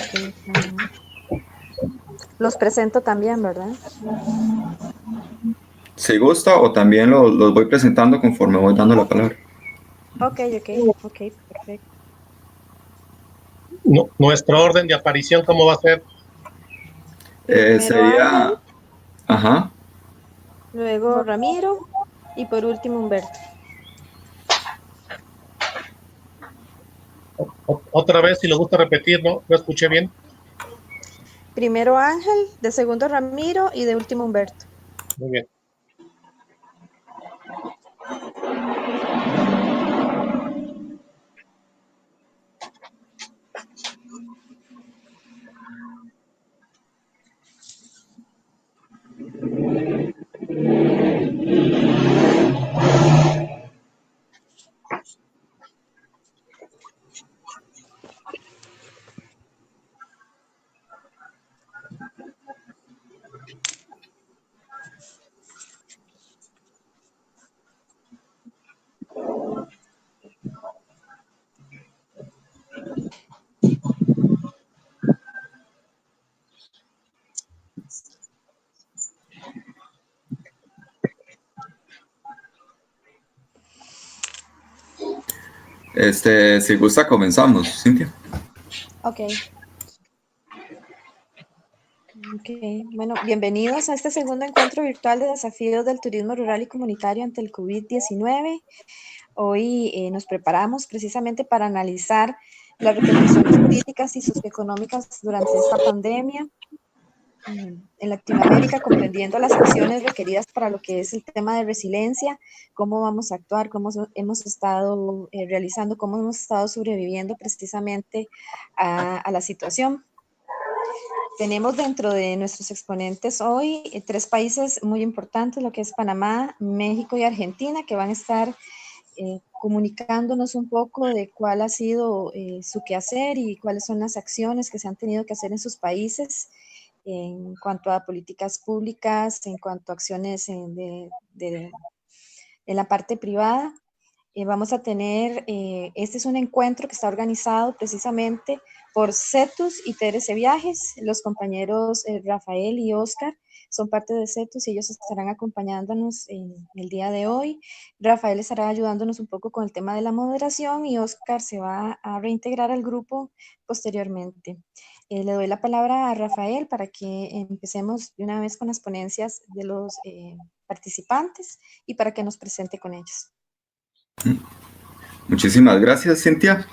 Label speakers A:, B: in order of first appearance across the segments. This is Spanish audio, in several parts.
A: Ok. Los presento también, ¿verdad?
B: Si gusta, o también los voy presentando conforme voy dando la palabra.
A: Ok, perfecto.
C: Nuestro orden de aparición, ¿cómo va a ser?
A: Primero Ángel,
B: Sería, ajá,
A: luego Ramiro y por último Humberto.
C: Otra vez, si le gusta repetir, no escuché bien.
A: Primero Ángel, de segundo Ramiro y de último Humberto.
C: Muy bien.
B: si gusta comenzamos, Cintia.
A: Ok. Ok, bueno, bienvenidos a este segundo encuentro virtual de desafíos del turismo rural y comunitario ante el COVID-19. Hoy nos preparamos precisamente para analizar las repercusiones políticas y socioeconómicas durante esta pandemia en Latinoamérica, comprendiendo las acciones requeridas para lo que es el tema de resiliencia, cómo vamos a actuar, cómo hemos estado realizando, cómo hemos estado sobreviviendo precisamente a la situación. Tenemos dentro de nuestros exponentes hoy tres países muy importantes, lo que es Panamá, México y Argentina, que van a estar comunicándonos un poco de cuál ha sido su quehacer y cuáles son las acciones que se han tenido que hacer en sus países en cuanto a políticas públicas, en cuanto a acciones en la parte privada. Vamos a tener, este es un encuentro que está organizado precisamente por CETUS y TRC Viajes. Los compañeros Rafael y Oscar son parte de CETUS y ellos estarán acompañándonos en el día de hoy. Rafael estará ayudándonos un poco con el tema de la moderación y Oscar se va a reintegrar al grupo posteriormente. Le doy la palabra a Rafael para que empecemos de una vez con las ponencias de los participantes y para que nos presente con ellos.
B: Muchísimas gracias, Cintia.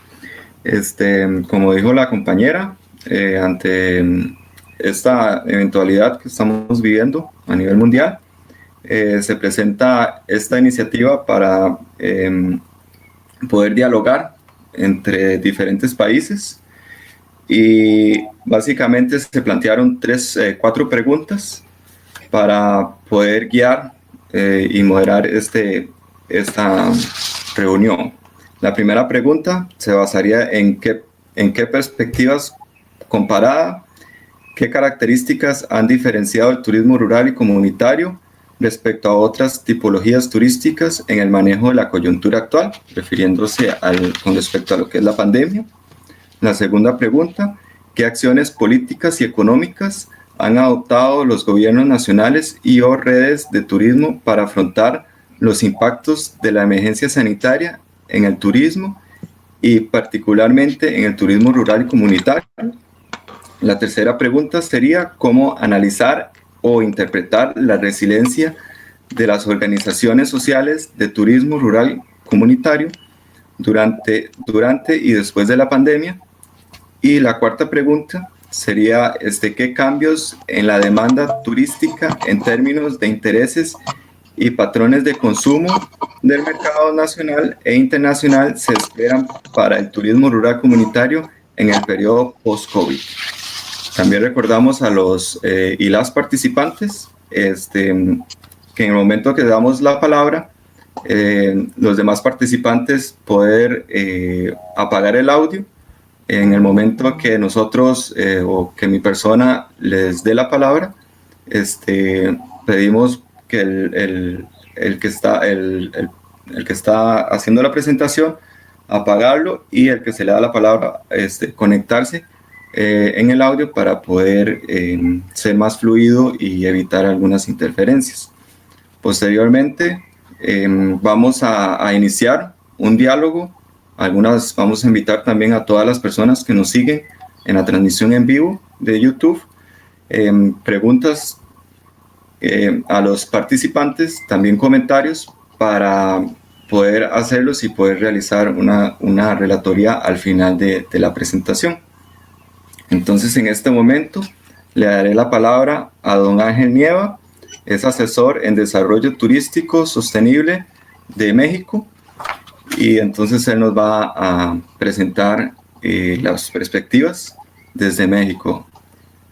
B: Como dijo la compañera, ante esta eventualidad que estamos viviendo a nivel mundial, se presenta esta iniciativa para poder dialogar entre diferentes países y básicamente se plantearon cuatro preguntas para poder guiar y moderar esta reunión. La primera pregunta se basaría en qué perspectivas comparada, qué características han diferenciado el turismo rural y comunitario respecto a otras tipologías turísticas en el manejo de la coyuntura actual, refiriéndose con respecto a lo que es la pandemia. La segunda pregunta, ¿qué acciones políticas y económicas han adoptado los gobiernos nacionales y o redes de turismo para afrontar los impactos de la emergencia sanitaria en el turismo y particularmente en el turismo rural y comunitario? La tercera pregunta sería cómo analizar o interpretar la resiliencia de las organizaciones sociales de turismo rural comunitario durante y después de la pandemia. Y la cuarta pregunta sería qué cambios en la demanda turística en términos de intereses y patrones de consumo del mercado nacional e internacional se esperan para el turismo rural comunitario en el periodo post-COVID. También recordamos a los y las participantes que en el momento que damos la palabra, los demás participantes poder apagar el audio. En el momento que nosotros o que mi persona les dé la palabra, pedimos que el que está haciendo la presentación apagarlo y el que se le da la palabra conectarse en el audio para poder ser más fluido y evitar algunas interferencias. Posteriormente, vamos a iniciar un diálogo. Vamos a invitar también a todas las personas que nos siguen en la transmisión en vivo de YouTube. Preguntas a los participantes, también comentarios para poder hacerlos y poder realizar una relatoría al final de la presentación. Entonces, en este momento le daré la palabra a don Ángel Nieva, es asesor en desarrollo turístico sostenible de México, y entonces él nos va a presentar las perspectivas desde México.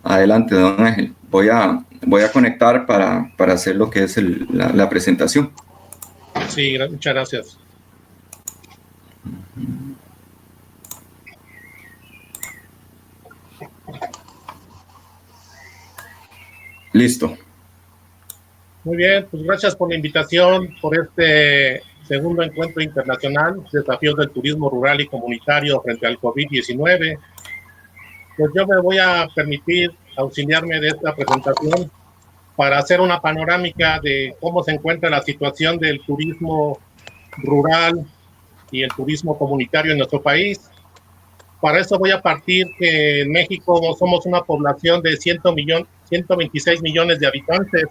B: Adelante, don Ángel. Voy a conectar para hacer lo que es la presentación.
C: Sí, muchas gracias.
B: Listo.
C: Muy bien, pues gracias por la invitación, por este segundo encuentro internacional, desafíos del turismo rural y comunitario frente al COVID-19. Pues yo me voy a permitir auxiliarme de esta presentación para hacer una panorámica de cómo se encuentra la situación del turismo rural y el turismo comunitario en nuestro país. Para eso voy a partir que en México somos una población de 126 millones de habitantes.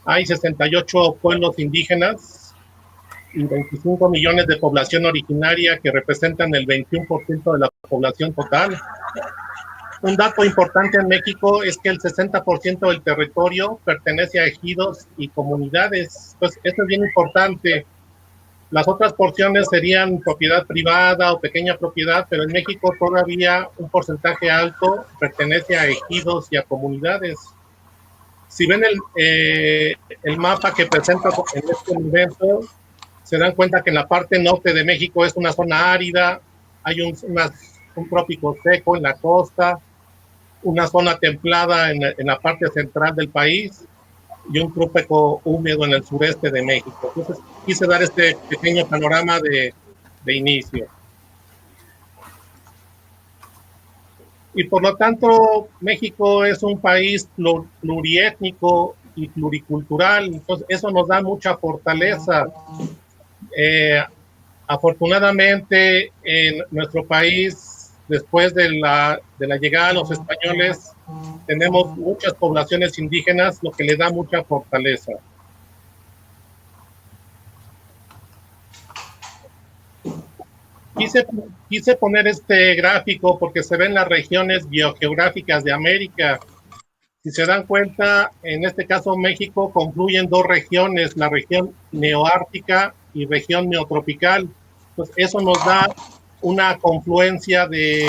C: Hay 68 pueblos indígenas y 25 millones de población originaria que representan el 21% de la población total. Un dato importante en México es que el 60% del territorio pertenece a ejidos y comunidades. Pues esto es bien importante. Las otras porciones serían propiedad privada o pequeña propiedad, pero en México todavía un porcentaje alto pertenece a ejidos y a comunidades. Si ven el mapa que presento en este momento, se dan cuenta que en la parte norte de México es una zona árida, hay un trópico seco en la costa, una zona templada en la parte central del país y un trópico húmedo en el sureste de México. Entonces, quise dar este pequeño panorama de inicio. Y por lo tanto, México es un país pluriétnico y pluricultural, entonces eso nos da mucha fortaleza. Afortunadamente, en nuestro país, después de la llegada de los españoles, tenemos muchas poblaciones indígenas, lo que le da mucha fortaleza. Quise poner este gráfico porque se ven las regiones biogeográficas de América. Si se dan cuenta, en este caso México confluyen dos regiones, la región neoártica y región neotropical. Pues eso nos da una confluencia de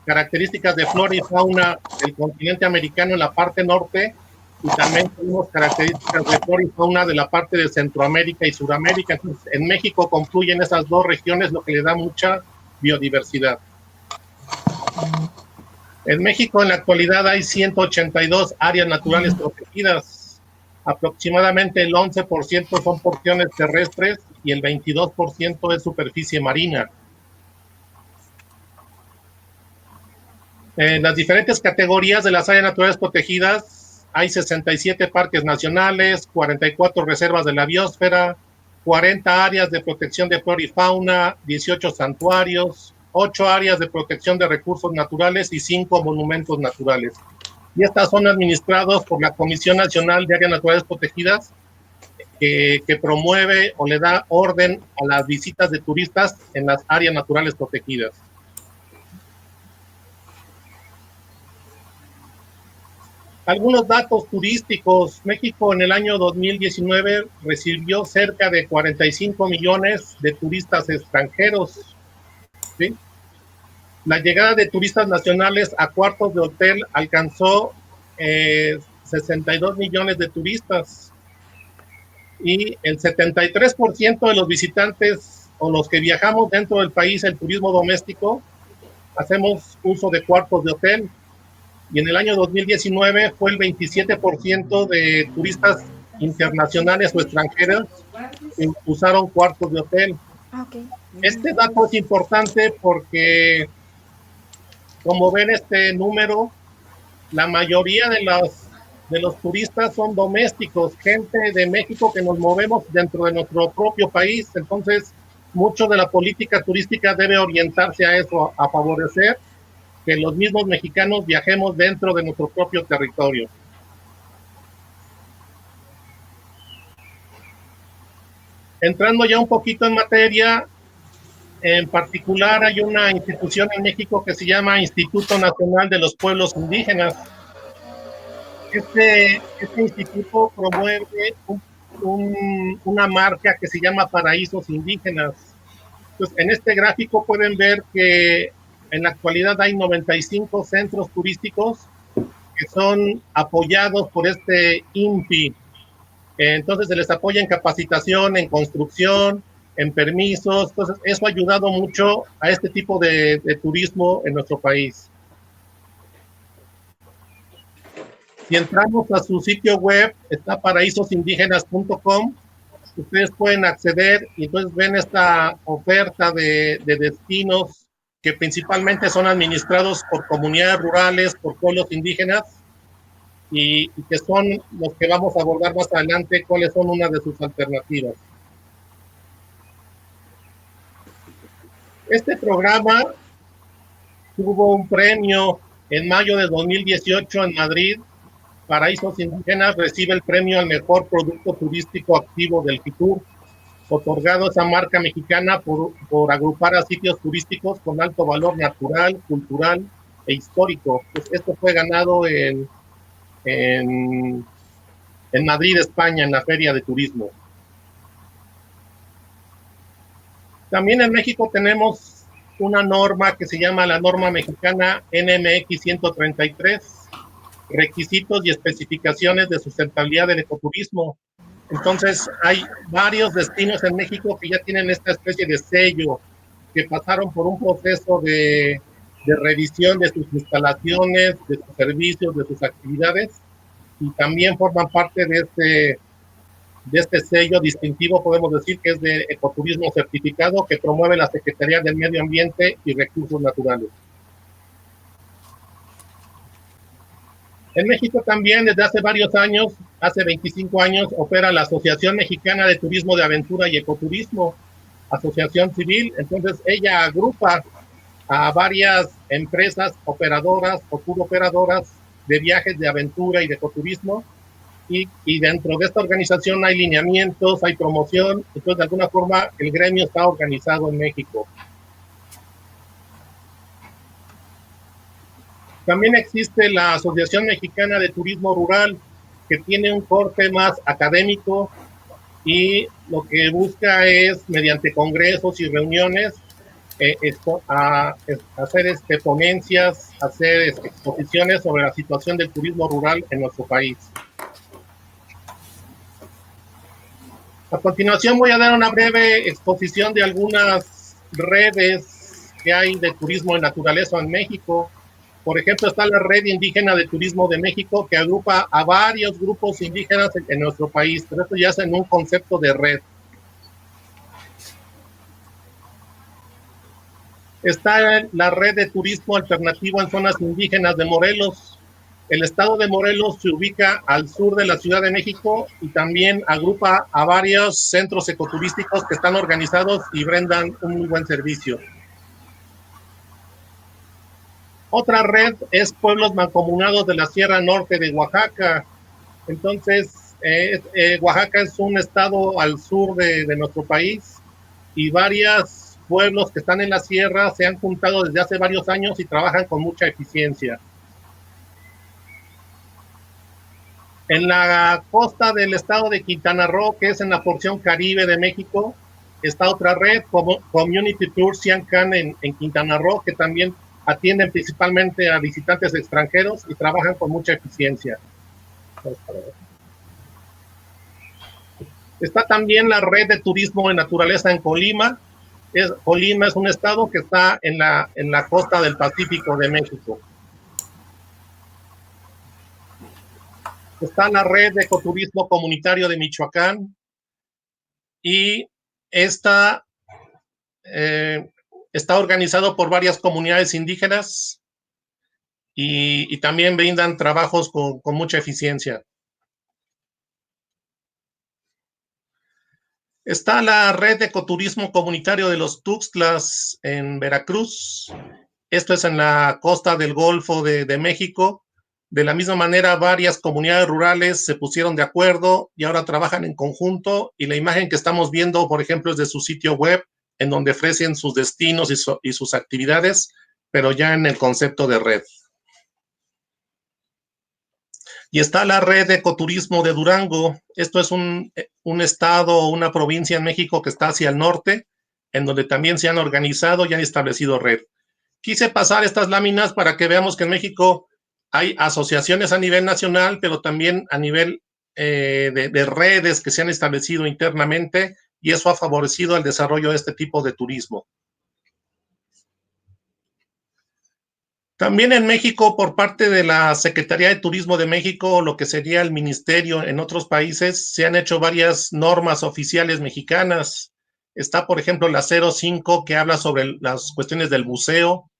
C: características de flora y fauna del continente americano en la parte norte, y también tenemos características de flora y fauna de la parte de Centroamérica y Sudamérica. Entonces, en México confluyen esas dos regiones, lo que le da mucha biodiversidad. En México en la actualidad hay 182 áreas naturales protegidas. Aproximadamente el 11% son porciones terrestres y el 22% es superficie marina. En las diferentes categorías de las áreas naturales protegidas hay 67 parques nacionales, 44 reservas de la biosfera, 40 áreas de protección de flora y fauna, 18 santuarios, 8 áreas de protección de recursos naturales y 5 monumentos naturales. Y estas son administrados por la Comisión Nacional de Áreas Naturales Protegidas, que promueve o le da orden a las visitas de turistas en las áreas naturales protegidas. Algunos datos turísticos. México en el año 2019 recibió cerca de 45 millones de turistas extranjeros. ¿Sí? La llegada de turistas nacionales a cuartos de hotel alcanzó 62 millones de turistas. Y el 73% de los visitantes o los que viajamos dentro del país, el turismo doméstico, hacemos uso de cuartos de hotel. Y en el año 2019 fue el 27% de turistas internacionales o extranjeros que usaron cuartos de hotel. Okay. Este dato es importante porque Como ven este número, la mayoría de los turistas son domésticos, gente de México que nos movemos dentro de nuestro propio país. Entonces, mucho de la política turística debe orientarse a eso, a favorecer que los mismos mexicanos viajemos dentro de nuestro propio territorio. Entrando ya un poquito en materia, en particular hay una institución en México que se llama Instituto Nacional de los Pueblos Indígenas. Este instituto promueve una marca que se llama Paraísos Indígenas. Pues en este gráfico pueden ver que en la actualidad hay 95 centros turísticos que son apoyados por este INPI. Entonces se les apoya en capacitación, en construcción, en permisos. Entonces eso ha ayudado mucho a este tipo de turismo en nuestro país. Si entramos a su sitio web, está paraísosindígenas.com, ustedes pueden acceder y entonces ven esta oferta de destinos que principalmente son administrados por comunidades rurales, por pueblos indígenas, y que son los que vamos a abordar más adelante, cuáles son una de sus alternativas. Este programa tuvo un premio en mayo de 2018 en Madrid. Paraísos Indígenas recibe el premio al mejor producto turístico activo del FITUR, otorgado a esa marca mexicana por agrupar a sitios turísticos con alto valor natural, cultural e histórico. Pues esto fue ganado en Madrid, España, en la Feria de Turismo. También en México tenemos una norma que se llama la norma mexicana NMX 133, requisitos y especificaciones de sustentabilidad del ecoturismo. Entonces hay varios destinos en México que ya tienen esta especie de sello, que pasaron por un proceso de revisión de sus instalaciones, de sus servicios, de sus actividades, y también forman parte de este sello distintivo, podemos decir que es de ecoturismo certificado, que promueve la Secretaría del Medio Ambiente y Recursos Naturales. En México también desde hace varios años, hace 25 años, opera la Asociación Mexicana de Turismo de Aventura y Ecoturismo, asociación civil. Entonces ella agrupa a varias empresas operadoras o turoperadoras de viajes de aventura y de ecoturismo, y dentro de esta organización hay lineamientos, hay promoción. Entonces de alguna forma el gremio está organizado en México. También existe la Asociación Mexicana de Turismo Rural, que tiene un corte más académico y lo que busca es, mediante congresos y reuniones, hacer ponencias, hacer exposiciones sobre la situación del turismo rural en nuestro país. A continuación voy a dar una breve exposición de algunas redes que hay de turismo en naturaleza en México. Por ejemplo, está la Red Indígena de Turismo de México, que agrupa a varios grupos indígenas en nuestro país, pero esto ya es en un concepto de red. Está la Red de Turismo Alternativo en Zonas Indígenas de Morelos. El estado de Morelos se ubica al sur de la Ciudad de México y también agrupa a varios centros ecoturísticos que están organizados y brindan un muy buen servicio. Otra red es Pueblos Mancomunados de la Sierra Norte de Oaxaca. Entonces, Oaxaca es un estado al sur de nuestro país y varios pueblos que están en la sierra se han juntado desde hace varios años y trabajan con mucha eficiencia. En la costa del estado de Quintana Roo, que es en la porción caribe de México, está otra red, como Community Tour Siancan en Quintana Roo, que también atienden principalmente a visitantes extranjeros y trabajan con mucha eficiencia. Está también la red de turismo de naturaleza en Colima. Colima es un estado que está en la costa del Pacífico de México. Está la red de ecoturismo comunitario de Michoacán y está organizado por varias comunidades indígenas y también brindan trabajos con mucha eficiencia. Está la red de ecoturismo comunitario de los Tuxtlas en Veracruz. Esto es en la costa del Golfo de México. De la misma manera, varias comunidades rurales se pusieron de acuerdo y ahora trabajan en conjunto. Y la imagen que estamos viendo, por ejemplo, es de su sitio web, en donde ofrecen sus destinos y sus actividades, pero ya en el concepto de red. Y está la red de ecoturismo de Durango. Esto es un estado o una provincia en México que está hacia el norte, en donde también se han organizado y han establecido red. Quise pasar estas láminas para que veamos que en México hay asociaciones a nivel nacional, pero también a nivel de redes que se han establecido internamente, y eso ha favorecido el desarrollo de este tipo de turismo. También en México, por parte de la Secretaría de Turismo de México, lo que sería el ministerio en otros países, se han hecho varias normas oficiales mexicanas. Está, por ejemplo, la 05, que habla sobre las cuestiones del buceo.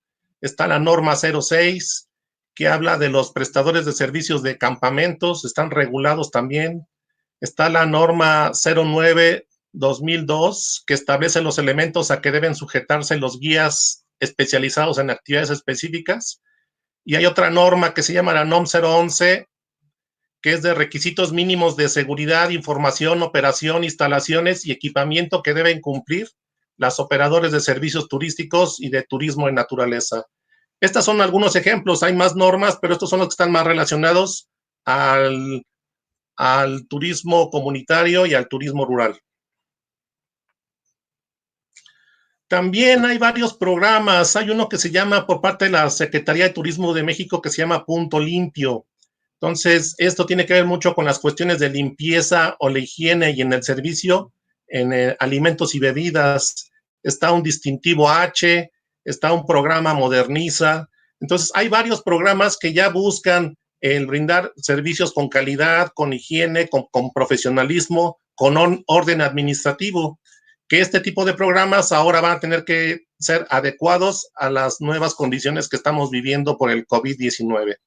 C: Está la norma 06, que habla de los prestadores de servicios de campamentos, están regulados también. Está la norma 09-2002, que establece los elementos a que deben sujetarse los guías especializados en actividades específicas. Y hay otra norma que se llama la NOM 011, que es de requisitos mínimos de seguridad, información, operación, instalaciones y equipamiento que deben cumplir los operadores de servicios turísticos y de turismo en naturaleza. Estos son algunos ejemplos, hay más normas, pero estos son los que están más relacionados al turismo comunitario y al turismo rural. También hay varios programas. Hay uno que se llama, por parte de la Secretaría de Turismo de México, que se llama Punto Limpio. Entonces, esto tiene que ver mucho con las cuestiones de limpieza o la higiene y en el servicio, en alimentos y bebidas. Está un distintivo H, está un programa Moderniza. Entonces, hay varios programas que ya buscan el brindar servicios con calidad, con higiene, con profesionalismo, con orden administrativo, que este tipo de programas ahora van a tener que ser adecuados a las nuevas condiciones que estamos viviendo por el COVID-19.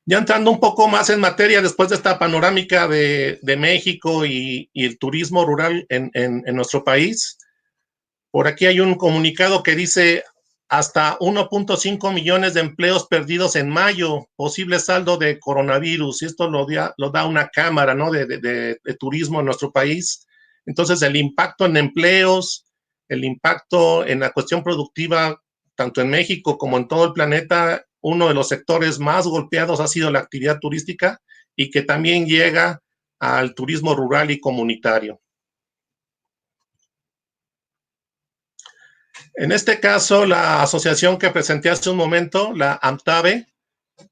C: Ya entrando un poco más en materia, después de esta panorámica de México y el turismo rural en nuestro país, por aquí hay un comunicado que dice hasta 1.5 millones de empleos perdidos en mayo, posible saldo de coronavirus, y esto lo da una cámara, ¿no?, de turismo en nuestro país. Entonces, el impacto en empleos, el impacto en la cuestión productiva, tanto en México como en todo el planeta, uno de los sectores más golpeados ha sido la actividad turística, y que también llega al turismo rural y comunitario. En este caso, la asociación que presenté hace un momento, la AMTAVE,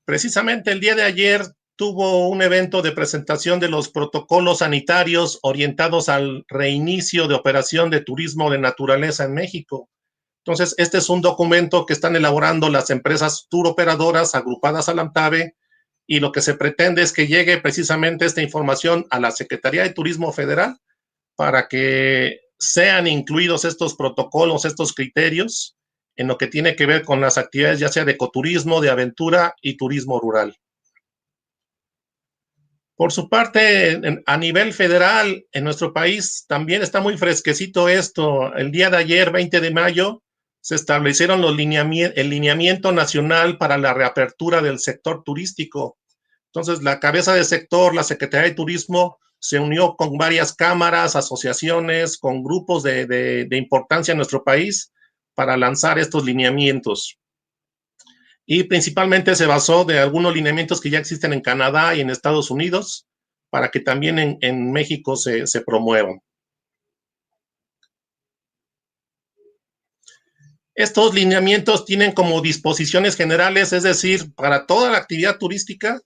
C: precisamente el día de ayer tuvo un evento de presentación de los protocolos sanitarios orientados al reinicio de operación de turismo de naturaleza en México. Entonces, este es un documento que están elaborando las empresas tour operadoras agrupadas a la AMTAVE, y lo que se pretende es que llegue precisamente esta información a la Secretaría de Turismo Federal para que sean incluidos estos protocolos, estos criterios, en lo que tiene que ver con las actividades ya sea de ecoturismo, de aventura y turismo rural. Por su parte, a nivel federal, en nuestro país también está muy fresquecito esto. El día de ayer, 20 de mayo, se establecieron el lineamiento nacional para la reapertura del sector turístico. Entonces, la cabeza de sector, la Secretaría de Turismo, se unió con varias cámaras, asociaciones, con grupos de importancia en nuestro país para lanzar estos lineamientos. Y principalmente se basó de algunos lineamientos que ya existen en Canadá y en Estados Unidos, para que también en México se promuevan. Estos lineamientos tienen como disposiciones generales, es decir, para toda la actividad turística,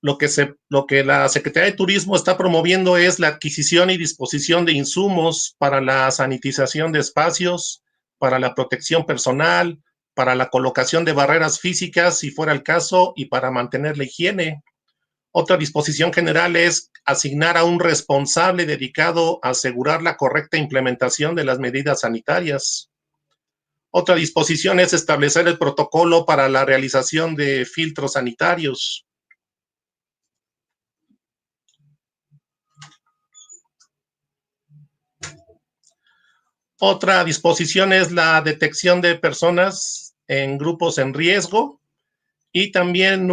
C: lo que la Secretaría de Turismo está promoviendo es la adquisición y disposición de insumos para la sanitización de espacios, para la protección personal, para la colocación de barreras físicas, si fuera el caso, y para mantener la higiene. Otra disposición general es asignar a un responsable dedicado a asegurar la correcta implementación de las medidas sanitarias. Otra disposición es establecer el protocolo para la realización de filtros sanitarios. Otra disposición es la detección de personas en grupos en riesgo y también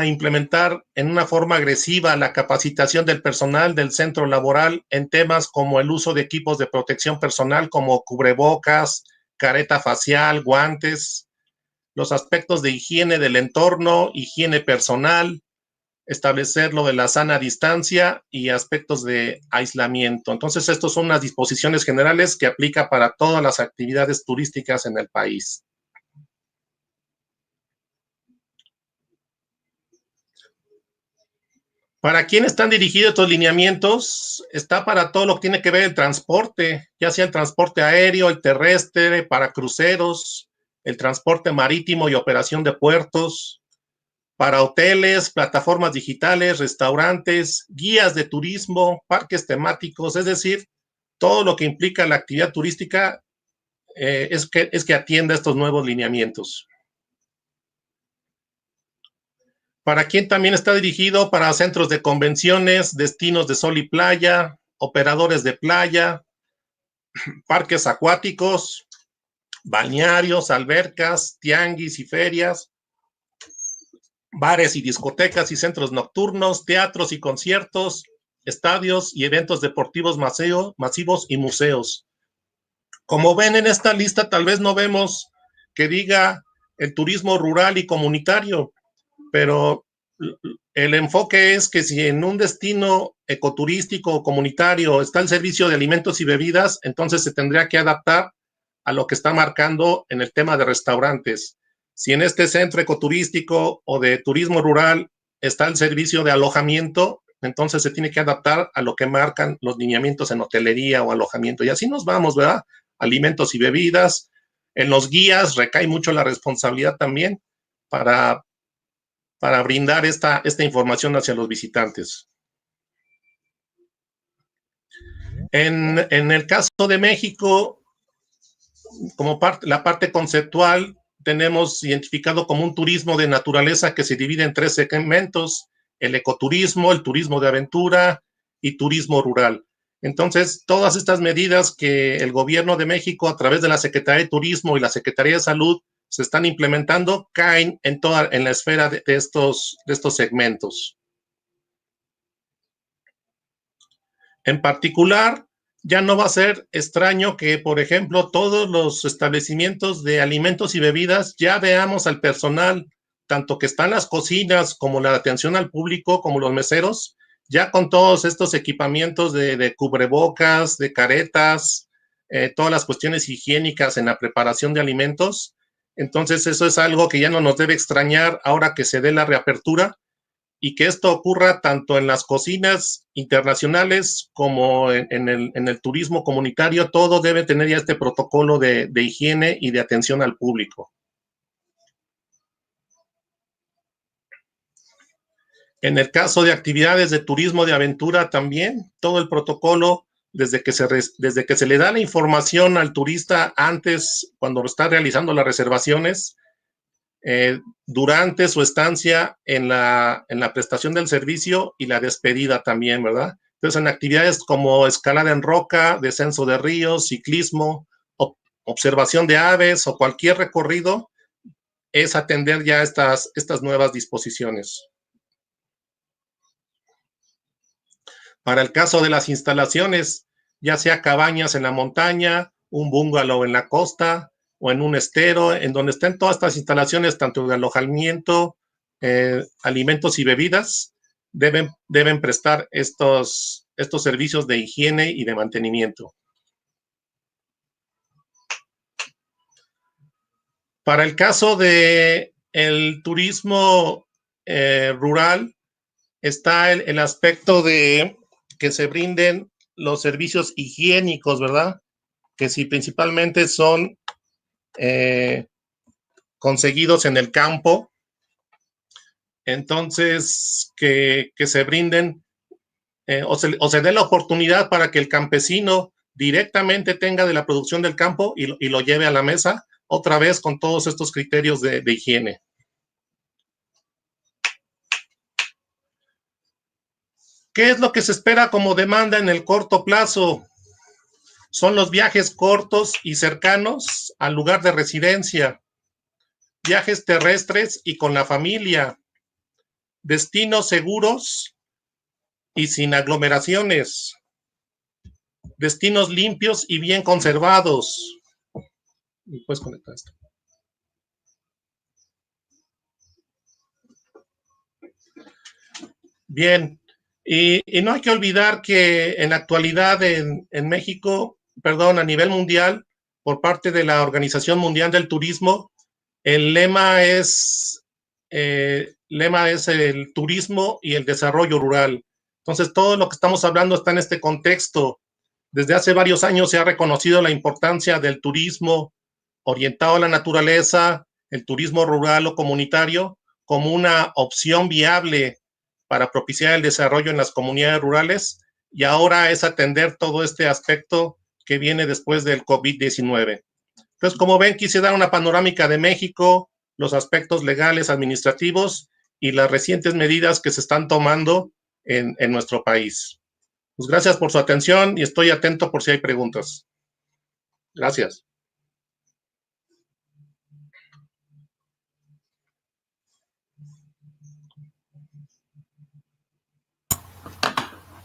C: implementar en una forma agresiva la capacitación del personal del centro laboral en temas como el uso de equipos de protección personal como cubrebocas, careta facial, guantes, los aspectos de higiene del entorno, higiene personal, establecer lo de la sana distancia y aspectos de aislamiento. Entonces, estas son unas disposiciones generales que aplica para todas las actividades turísticas en el país. ¿Para quién están dirigidos estos lineamientos? Está para todo lo que tiene que ver el transporte, ya sea el transporte aéreo, el terrestre, para cruceros, el transporte marítimo y operación de puertos, para hoteles, plataformas digitales, restaurantes, guías de turismo, parques temáticos, es decir, todo lo que implica la actividad turística es que atienda estos nuevos lineamientos. ¿Para quién también está dirigido? Para centros de convenciones, destinos de sol y playa, operadores de playa, parques acuáticos, balnearios, albercas, tianguis y ferias, bares y discotecas y centros nocturnos, teatros y conciertos, estadios y eventos deportivos masivos y museos. Como ven en esta lista, tal vez no vemos que diga el turismo rural y comunitario, pero el enfoque es que si en un destino ecoturístico o comunitario está el servicio de alimentos y bebidas, entonces se tendría que adaptar a lo que está marcando en el tema de restaurantes. Si en este centro ecoturístico o de turismo rural está el servicio de alojamiento, entonces se tiene que adaptar a lo que marcan los lineamientos en hotelería o alojamiento. Y así nos vamos, ¿verdad? Alimentos y bebidas. En los guías recae mucho la responsabilidad también para brindar esta información hacia los visitantes. En el caso de México, como la parte conceptual, tenemos identificado como un turismo de naturaleza que se divide en 3 segmentos: el ecoturismo, el turismo de aventura y turismo rural. Entonces, todas estas medidas que el gobierno de México, a través de la Secretaría de Turismo y la Secretaría de Salud, se están implementando, caen en la esfera de estos segmentos. En particular, ya no va a ser extraño que, por ejemplo, todos los establecimientos de alimentos y bebidas ya veamos al personal, tanto que está en las cocinas como la atención al público, como los meseros, ya con todos estos equipamientos de cubrebocas, de caretas, todas las cuestiones higiénicas en la preparación de alimentos. Entonces, eso es algo que ya no nos debe extrañar ahora que se dé la reapertura, y que esto ocurra tanto en las cocinas internacionales como en el turismo comunitario. Todo debe tener ya este protocolo de higiene y de atención al público. En el caso de actividades de turismo de aventura también, todo el protocolo, desde que se le da la información al turista antes, cuando está realizando las reservaciones, durante su estancia en la prestación del servicio y la despedida también, ¿verdad? Entonces, en actividades como escalada en roca, descenso de ríos, ciclismo, observación de aves o cualquier recorrido, es atender ya estas nuevas disposiciones. Para el caso de las instalaciones, ya sea cabañas en la montaña, un bungalow en la costa o en un estero, en donde estén todas estas instalaciones, tanto de alojamiento, alimentos y bebidas, deben prestar estos servicios de higiene y de mantenimiento. Para el caso de el turismo rural, está el aspecto de que se brinden los servicios higiénicos, ¿verdad? Que sí, principalmente son conseguidos en el campo. Entonces, que se brinden o se dé la oportunidad para que el campesino directamente tenga de la producción del campo y lo lleve a la mesa, otra vez con todos estos criterios de higiene. ¿Qué es lo que se espera como demanda en el corto plazo? Son los viajes cortos y cercanos al lugar de residencia, viajes terrestres y con la familia, destinos seguros y sin aglomeraciones, destinos limpios y bien conservados. Y puedes conectar esto. Bien, y no hay que olvidar que en la actualidad en México, perdón, a nivel mundial, por parte de la Organización Mundial del Turismo, el lema es el turismo y el desarrollo rural. Entonces, todo lo que estamos hablando está en este contexto. Desde hace varios años se ha reconocido la importancia del turismo orientado a la naturaleza, el turismo rural o comunitario, como una opción viable para propiciar el desarrollo en las comunidades rurales, y ahora es atender todo este aspecto que viene después del COVID-19. Entonces, como ven, quise dar una panorámica de México, los aspectos legales, administrativos y las recientes medidas que se están tomando en nuestro país. Pues gracias por su atención y estoy atento por si hay preguntas. Gracias.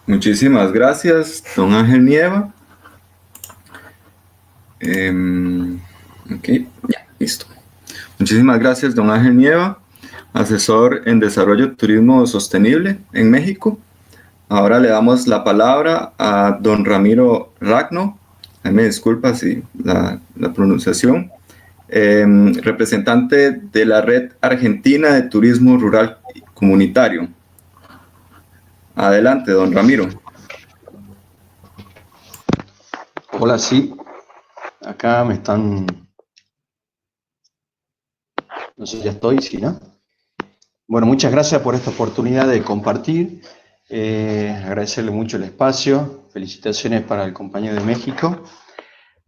B: Muchísimas gracias, don Ángel Nieva. Ok, ya, listo. Muchísimas gracias, don Ángel Nieva, asesor en desarrollo turismo sostenible en México. Ahora le damos la palabra a don Ramiro Ragno, me disculpa si la pronunciación, representante de la Red Argentina de Turismo Rural Comunitario. Adelante, don Ramiro.
D: Hola, sí. Acá me están... No sé si ya estoy, sí, ¿no? Bueno, muchas gracias por esta oportunidad de compartir. Agradecerle mucho el espacio. Felicitaciones para el compañero de México.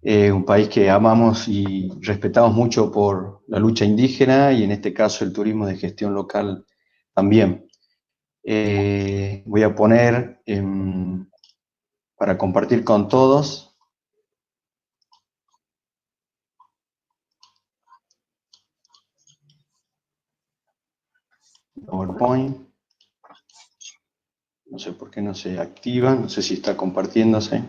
D: Un país que amamos y respetamos mucho por la lucha indígena y en este caso el turismo de gestión local también. Voy a poner para compartir con todos. PowerPoint. No sé por qué no se activa, no sé si está compartiéndose.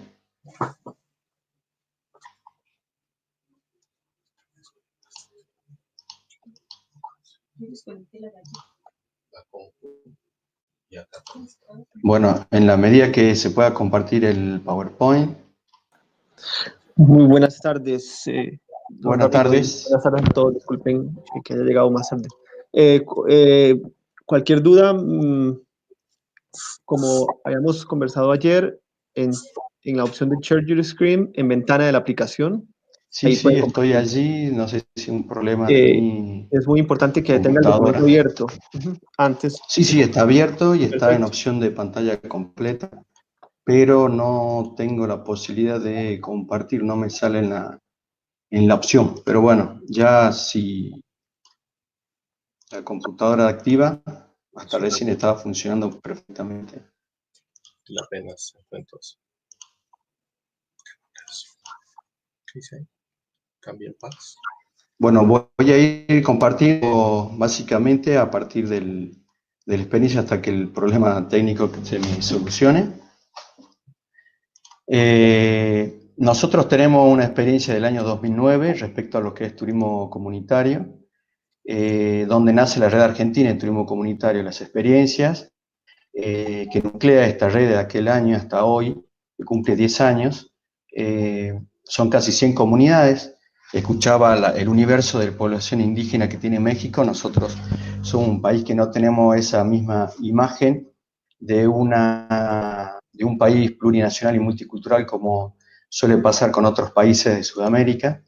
D: Bueno, en la medida que se pueda compartir el PowerPoint.
E: Muy buenas tardes.
D: Buenas tardes.
E: Buenas tardes a todos, disculpen que haya llegado más tarde. Cualquier duda, como habíamos conversado ayer, en la opción de Share Your Screen, en ventana de la aplicación.
D: Sí, sí, estoy allí, no sé si es un problema de mi
E: es muy importante que tenga el documento abierto antes.
D: Sí, sí, está abierto y está en opción de pantalla completa, pero no tengo la posibilidad de compartir, no me sale en la opción. Pero bueno, ya si la computadora activa, hasta recién estaba funcionando perfectamente.
C: Apenas, entonces. ¿Qué dice? Cambia el paso.
D: Bueno, voy a ir compartiendo básicamente a partir de la experiencia hasta que el problema técnico se me solucione. Nosotros tenemos una experiencia del año 2009 respecto a lo que es turismo comunitario, donde nace la Red Argentina de Turismo Comunitario, las experiencias, que nuclea esta red de aquel año hasta hoy, que cumple 10 años. Son casi 100 comunidades. Escuchaba el universo de población indígena que tiene México. Nosotros somos un país que no tenemos esa misma imagen de un país plurinacional y multicultural como suele pasar con otros países de Sudamérica.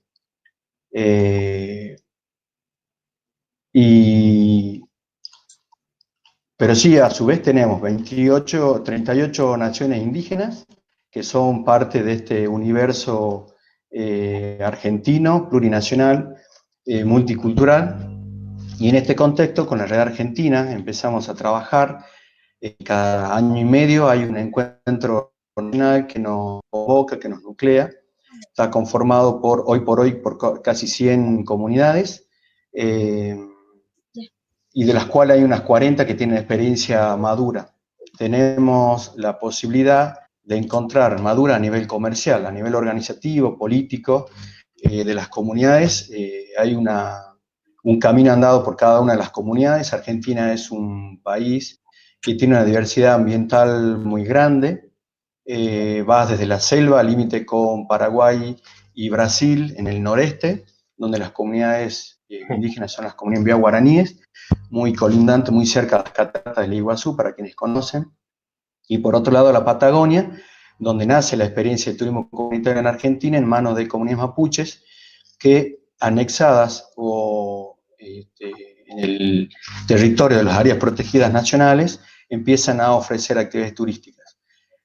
D: Pero sí, a su vez tenemos 38 naciones indígenas que son parte de este universo argentino, plurinacional, multicultural. Y en este contexto, con la Red Argentina, empezamos a trabajar. Cada año y medio hay un encuentro nacional que nos convoca, que nos nuclea. Está conformado hoy por hoy por casi 100 comunidades, y de las cuales hay unas 40 que tienen experiencia madura. Tenemos la posibilidad de encontrar madura a nivel comercial, a nivel organizativo, político, de las comunidades. Hay un camino andado por cada una de las comunidades. Argentina es un país que tiene una diversidad ambiental muy grande. Va desde la selva, al límite con Paraguay y Brasil, en el noreste, donde las comunidades indígenas son las comunidades guaraníes, muy colindante, muy cerca de las cataratas del Iguazú, para quienes conocen. Y por otro lado, la Patagonia, donde nace la experiencia de turismo comunitario en Argentina, en manos de comunidades mapuches, que anexadas o en el territorio de las áreas protegidas nacionales, empiezan a ofrecer actividades turísticas.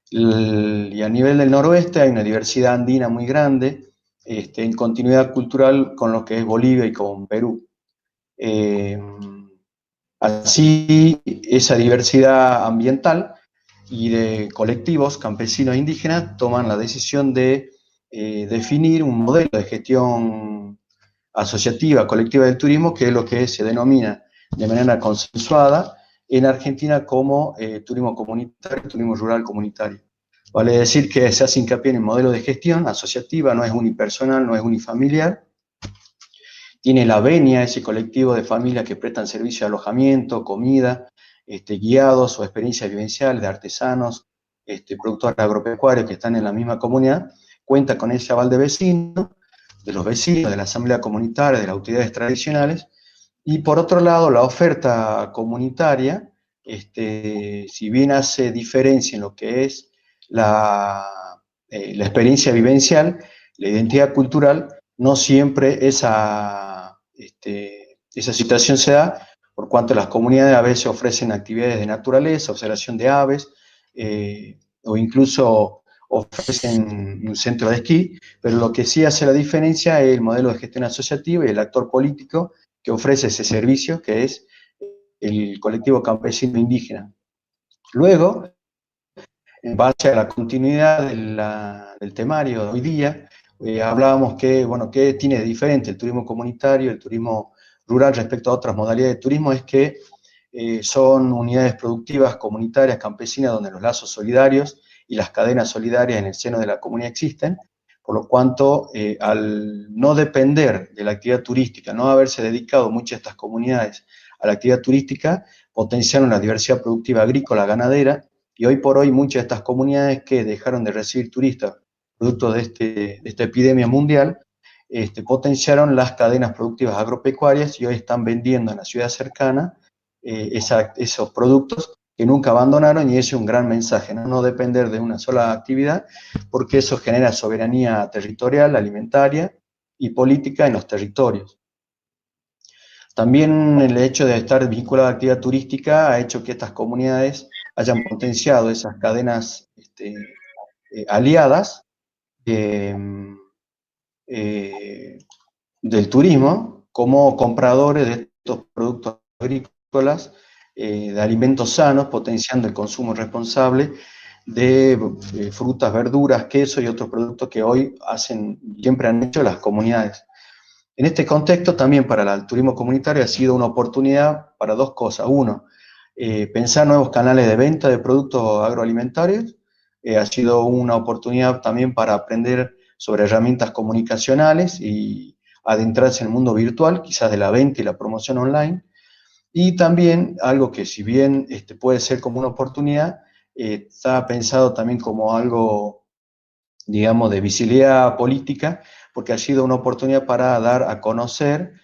D: Y a nivel del noroeste hay una diversidad andina muy grande, en continuidad cultural con lo que es Bolivia y con Perú. Así, esa diversidad ambiental y de colectivos campesinos e indígenas toman la decisión de definir un modelo de gestión asociativa, colectiva del turismo, que es lo que se denomina de manera consensuada en Argentina como turismo comunitario, turismo rural comunitario. Vale decir que se hace hincapié en el modelo de gestión asociativa, no es unipersonal, no es unifamiliar. Tiene la venia, ese colectivo de familias que prestan servicio de alojamiento, comida, guiados o experiencias vivenciales de artesanos, productores agropecuarios que están en la misma comunidad. Cuenta con ese aval de vecinos, de los vecinos, de la asamblea comunitaria, de las autoridades tradicionales. Y por otro lado, la oferta comunitaria, si bien hace diferencia en lo que es la experiencia vivencial, la identidad cultural, no siempre esa situación se da, por cuanto las comunidades a veces ofrecen actividades de naturaleza, observación de aves, o incluso ofrecen un centro de esquí, pero lo que sí hace la diferencia es el modelo de gestión asociativa y el actor político que ofrece ese servicio, que es el colectivo campesino indígena. Luego, en base a la continuidad del temario de hoy día, hablábamos que, bueno, ¿qué tiene de diferente el turismo comunitario, el turismo rural respecto a otras modalidades de turismo? Es que son unidades productivas comunitarias, campesinas, donde los lazos solidarios y las cadenas solidarias en el seno de la comunidad existen, por lo cuanto, al no depender de la actividad turística, no haberse dedicado muchas de estas comunidades a la actividad turística, potenciaron la diversidad productiva agrícola, ganadera, y hoy por hoy muchas de estas comunidades que dejaron de recibir turistas producto de esta epidemia mundial, potenciaron las cadenas productivas agropecuarias y hoy están vendiendo en la ciudad cercana esos productos que nunca abandonaron, y ese es un gran mensaje, no depender de una sola actividad, porque eso genera soberanía territorial, alimentaria y política en los territorios. También el hecho de estar vinculado a la actividad turística ha hecho que estas comunidades hayan potenciado esas cadenas aliadas del turismo como compradores de estos productos agrícolas, de alimentos sanos, potenciando el consumo responsable de frutas, verduras, queso y otros productos que hoy siempre han hecho las comunidades. En este contexto también para el turismo comunitario ha sido una oportunidad para dos cosas. Uno, pensar nuevos canales de venta de productos agroalimentarios. Ha sido una oportunidad también para aprender sobre herramientas comunicacionales y adentrarse en el mundo virtual, quizás de la venta y la promoción online. Y también algo que, si bien puede ser como una oportunidad, está pensado también como algo, digamos, de visibilidad política, porque ha sido una oportunidad para dar a conocer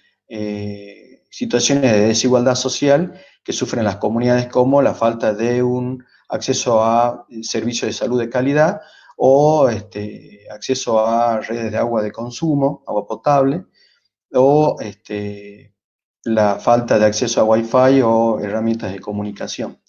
D: situaciones de desigualdad social que sufren las comunidades, como la falta de un acceso a servicios de salud de calidad o acceso a redes de agua de consumo, agua potable, o la falta de acceso a Wi-Fi o herramientas de comunicación.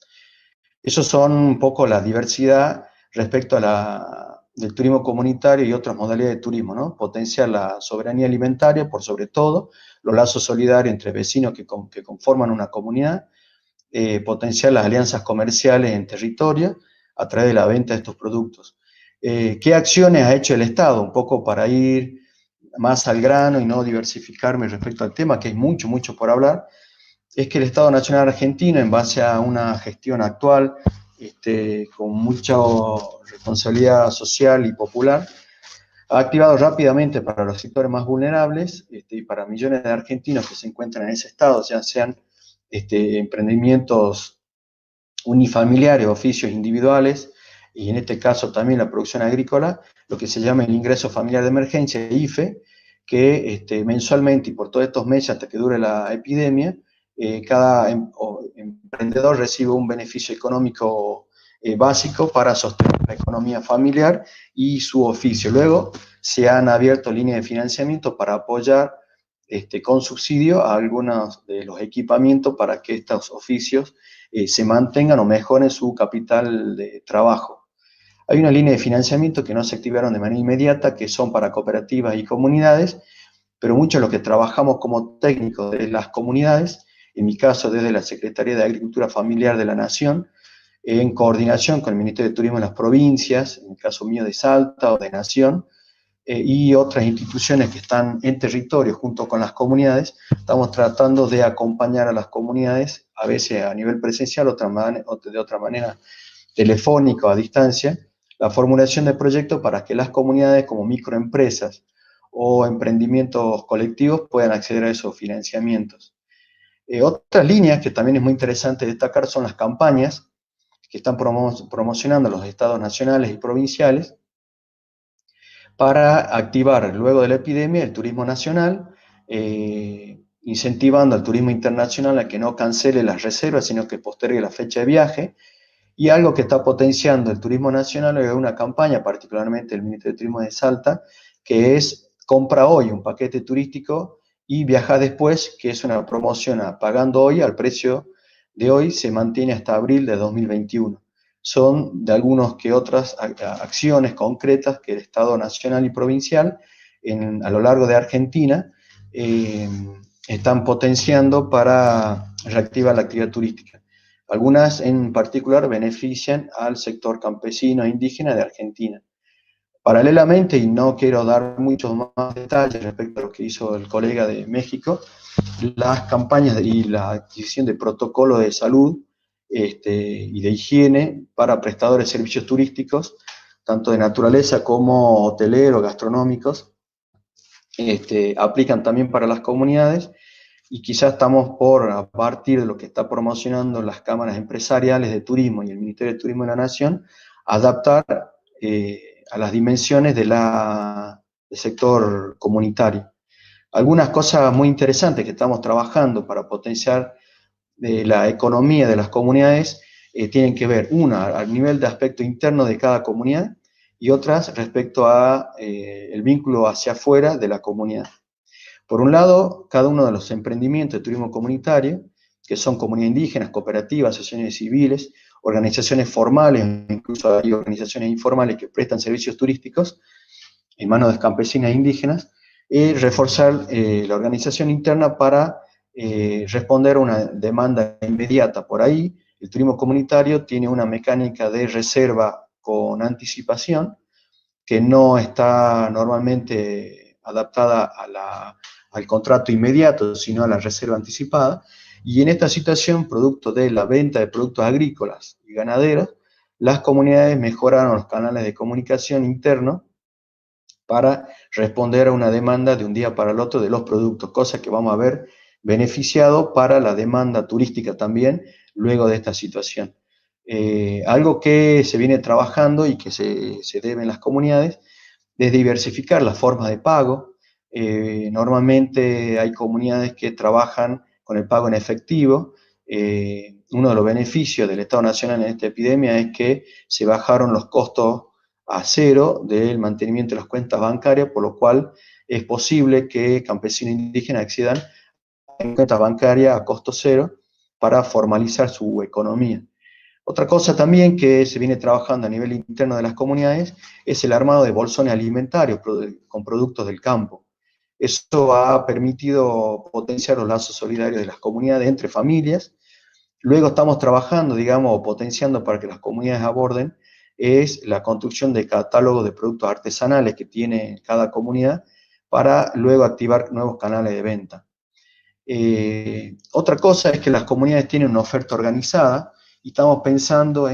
D: Esos son un poco la diversidad respecto a del turismo comunitario y otras modalidades de turismo, ¿no? Potenciar la soberanía alimentaria, por sobre todo, los lazos solidarios entre vecinos que conforman una comunidad, potenciar las alianzas comerciales en territorio a través de la venta de estos productos. ¿Qué acciones ha hecho el Estado? Un poco para ir más al grano y no diversificarme respecto al tema, que hay mucho, mucho por hablar, es que el Estado Nacional Argentino, en base a una gestión actual, con mucha responsabilidad social y popular, ha activado rápidamente para los sectores más vulnerables y para millones de argentinos que se encuentran en ese estado, ya sean emprendimientos unifamiliares, oficios individuales, y en este caso también la producción agrícola, lo que se llama el ingreso familiar de emergencia, IFE, que mensualmente y por todos estos meses hasta que dure la epidemia, cada emprendedor recibe un beneficio económico básico para sostener la economía familiar y su oficio. Luego se han abierto líneas de financiamiento para apoyar con subsidio a algunos de los equipamientos para que estos oficios se mantengan o mejoren su capital de trabajo. Hay una línea de financiamiento que no se activaron de manera inmediata, que son para cooperativas y comunidades, pero muchos de los que trabajamos como técnicos de las comunidades, en mi caso desde la Secretaría de Agricultura Familiar de la Nación, en coordinación con el Ministerio de Turismo de las provincias, en el caso mío de Salta o de Nación, y otras instituciones que están en territorio junto con las comunidades, estamos tratando de acompañar a las comunidades, a veces a nivel presencial, de otra manera telefónica o a distancia, la formulación de proyectos para que las comunidades como microempresas o emprendimientos colectivos puedan acceder a esos financiamientos. Otras líneas que también es muy interesante destacar son las campañas que están promocionando los estados nacionales y provinciales para activar luego de la epidemia el turismo nacional, incentivando al turismo internacional a que no cancele las reservas, sino que postergue la fecha de viaje. Y algo que está potenciando el turismo nacional es una campaña, particularmente el Ministerio de Turismo de Salta, que es compra hoy un paquete turístico y viaja después, que es una promoción pagando hoy al precio de hoy, se mantiene hasta abril de 2021. Son de algunas que otras acciones concretas que el Estado nacional y provincial a lo largo de Argentina están potenciando para reactivar la actividad turística. Algunas en particular benefician al sector campesino e indígena de Argentina. Paralelamente, y no quiero dar muchos más detalles respecto a lo que hizo el colega de México, las campañas y la adquisición de protocolos de salud y de higiene para prestadores de servicios turísticos, tanto de naturaleza como hoteleros, gastronómicos, aplican también para las comunidades, y quizás estamos por, a partir de lo que está promocionando las cámaras empresariales de turismo y el Ministerio de Turismo de la Nación, adaptar a las dimensiones del sector comunitario. Algunas cosas muy interesantes que estamos trabajando para potenciar la economía de las comunidades tienen que ver, una, al nivel de aspecto interno de cada comunidad, y otras respecto a el vínculo hacia afuera de la comunidad. Por un lado, cada uno de los emprendimientos de turismo comunitario, que son comunidades indígenas, cooperativas, asociaciones civiles, organizaciones formales, incluso hay organizaciones informales que prestan servicios turísticos en manos de campesinas e indígenas, reforzar la organización interna para responder a una demanda inmediata. Por ahí, el turismo comunitario tiene una mecánica de reserva con anticipación que no está normalmente adaptada al contrato inmediato, sino a la reserva anticipada. Y en esta situación, producto de la venta de productos agrícolas y ganaderos, las comunidades mejoraron los canales de comunicación internos para responder a una demanda de un día para el otro de los productos, cosa que vamos a ver beneficiado para la demanda turística también luego de esta situación. Algo que se viene trabajando y que se debe en las comunidades es diversificar las formas de pago. Normalmente hay comunidades que trabajan con el pago en efectivo. Uno de los beneficios del Estado Nacional en esta epidemia es que se bajaron los costos a cero del mantenimiento de las cuentas bancarias, por lo cual es posible que campesinos indígenas accedan a cuentas bancarias a costo cero para formalizar su economía. Otra cosa también que se viene trabajando a nivel interno de las comunidades es el armado de bolsones alimentarios con productos del campo. Eso ha permitido potenciar los lazos solidarios de las comunidades entre familias. Luego estamos trabajando, digamos, o potenciando para que las comunidades aborden, es la construcción de catálogos de productos artesanales que tiene cada comunidad para luego activar nuevos canales de venta. Otra cosa es que las comunidades tienen una oferta organizada y estamos pensando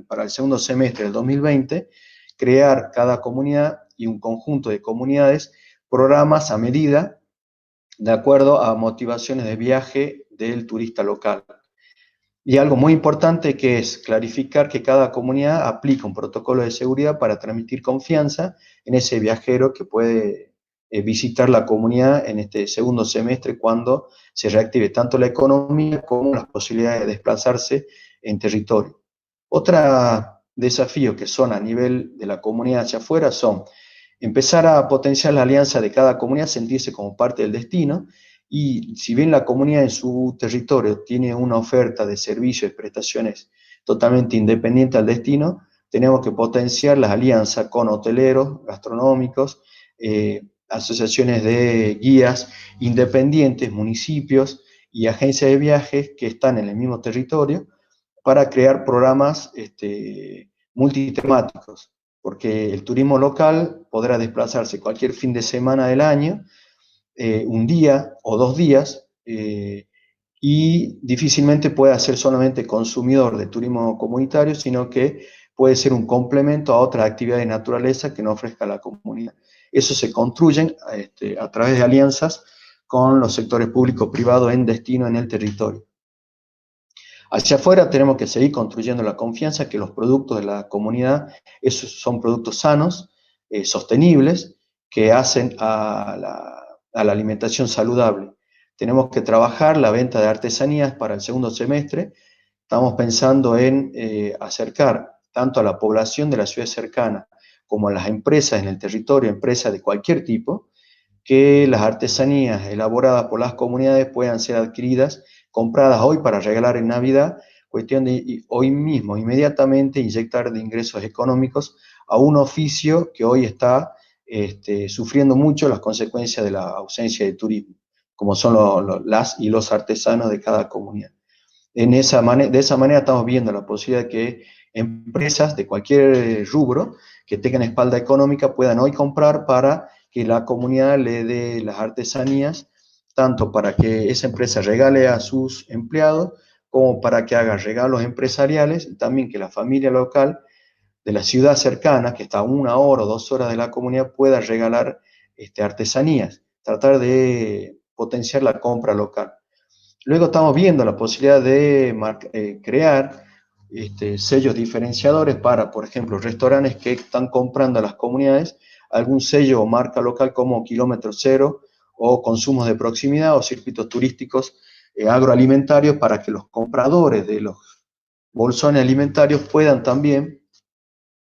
D: para el segundo semestre del 2020 crear cada comunidad y un conjunto de comunidades programas a medida de acuerdo a motivaciones de viaje del turista local. Y algo muy importante que es clarificar que cada comunidad aplica un protocolo de seguridad para transmitir confianza en ese viajero que puede visitar la comunidad en este segundo semestre cuando se reactive tanto la economía como las posibilidades de desplazarse en territorio. Otros desafíos que son a nivel de la comunidad hacia afuera son empezar a potenciar la alianza de cada comunidad, sentirse como parte del destino, y si bien la comunidad en su territorio tiene una oferta de servicios y prestaciones totalmente independiente al destino, tenemos que potenciar las alianzas con hoteleros, gastronómicos, asociaciones de guías independientes, municipios y agencias de viajes que están en el mismo territorio para crear programas multitemáticos, porque el turismo local podrá desplazarse cualquier fin de semana del año, un día o 2 días, y difícilmente pueda ser solamente consumidor de turismo comunitario, sino que puede ser un complemento a otras actividades de naturaleza que nos ofrezca la comunidad. Eso se construyen a través de alianzas con los sectores público-privados en destino en el territorio. Hacia afuera tenemos que seguir construyendo la confianza que los productos de la comunidad esos son productos sanos, sostenibles, que hacen a la alimentación saludable. Tenemos que trabajar la venta de artesanías para el segundo semestre. Estamos pensando en acercar tanto a la población de la ciudad cercana como a las empresas en el territorio, empresas de cualquier tipo, que las artesanías elaboradas por las comunidades puedan ser adquiridas, compradas hoy para regalar en Navidad, cuestión de hoy mismo, inmediatamente inyectar de ingresos económicos a un oficio que hoy está sufriendo mucho las consecuencias de la ausencia de turismo, como son las y los artesanos de cada comunidad. De esa manera estamos viendo la posibilidad de que empresas de cualquier rubro que tengan espalda económica puedan hoy comprar para que la comunidad le dé las artesanías, tanto para que esa empresa regale a sus empleados, como para que haga regalos empresariales, y también que la familia local de la ciudad cercana, que está a 1 hora o 2 horas de la comunidad, pueda regalar artesanías, tratar de potenciar la compra local. Luego estamos viendo la posibilidad de crear sellos diferenciadores para, por ejemplo, restaurantes que están comprando a las comunidades algún sello o marca local como kilómetro cero o consumos de proximidad o circuitos turísticos agroalimentarios para que los compradores de los bolsones alimentarios puedan también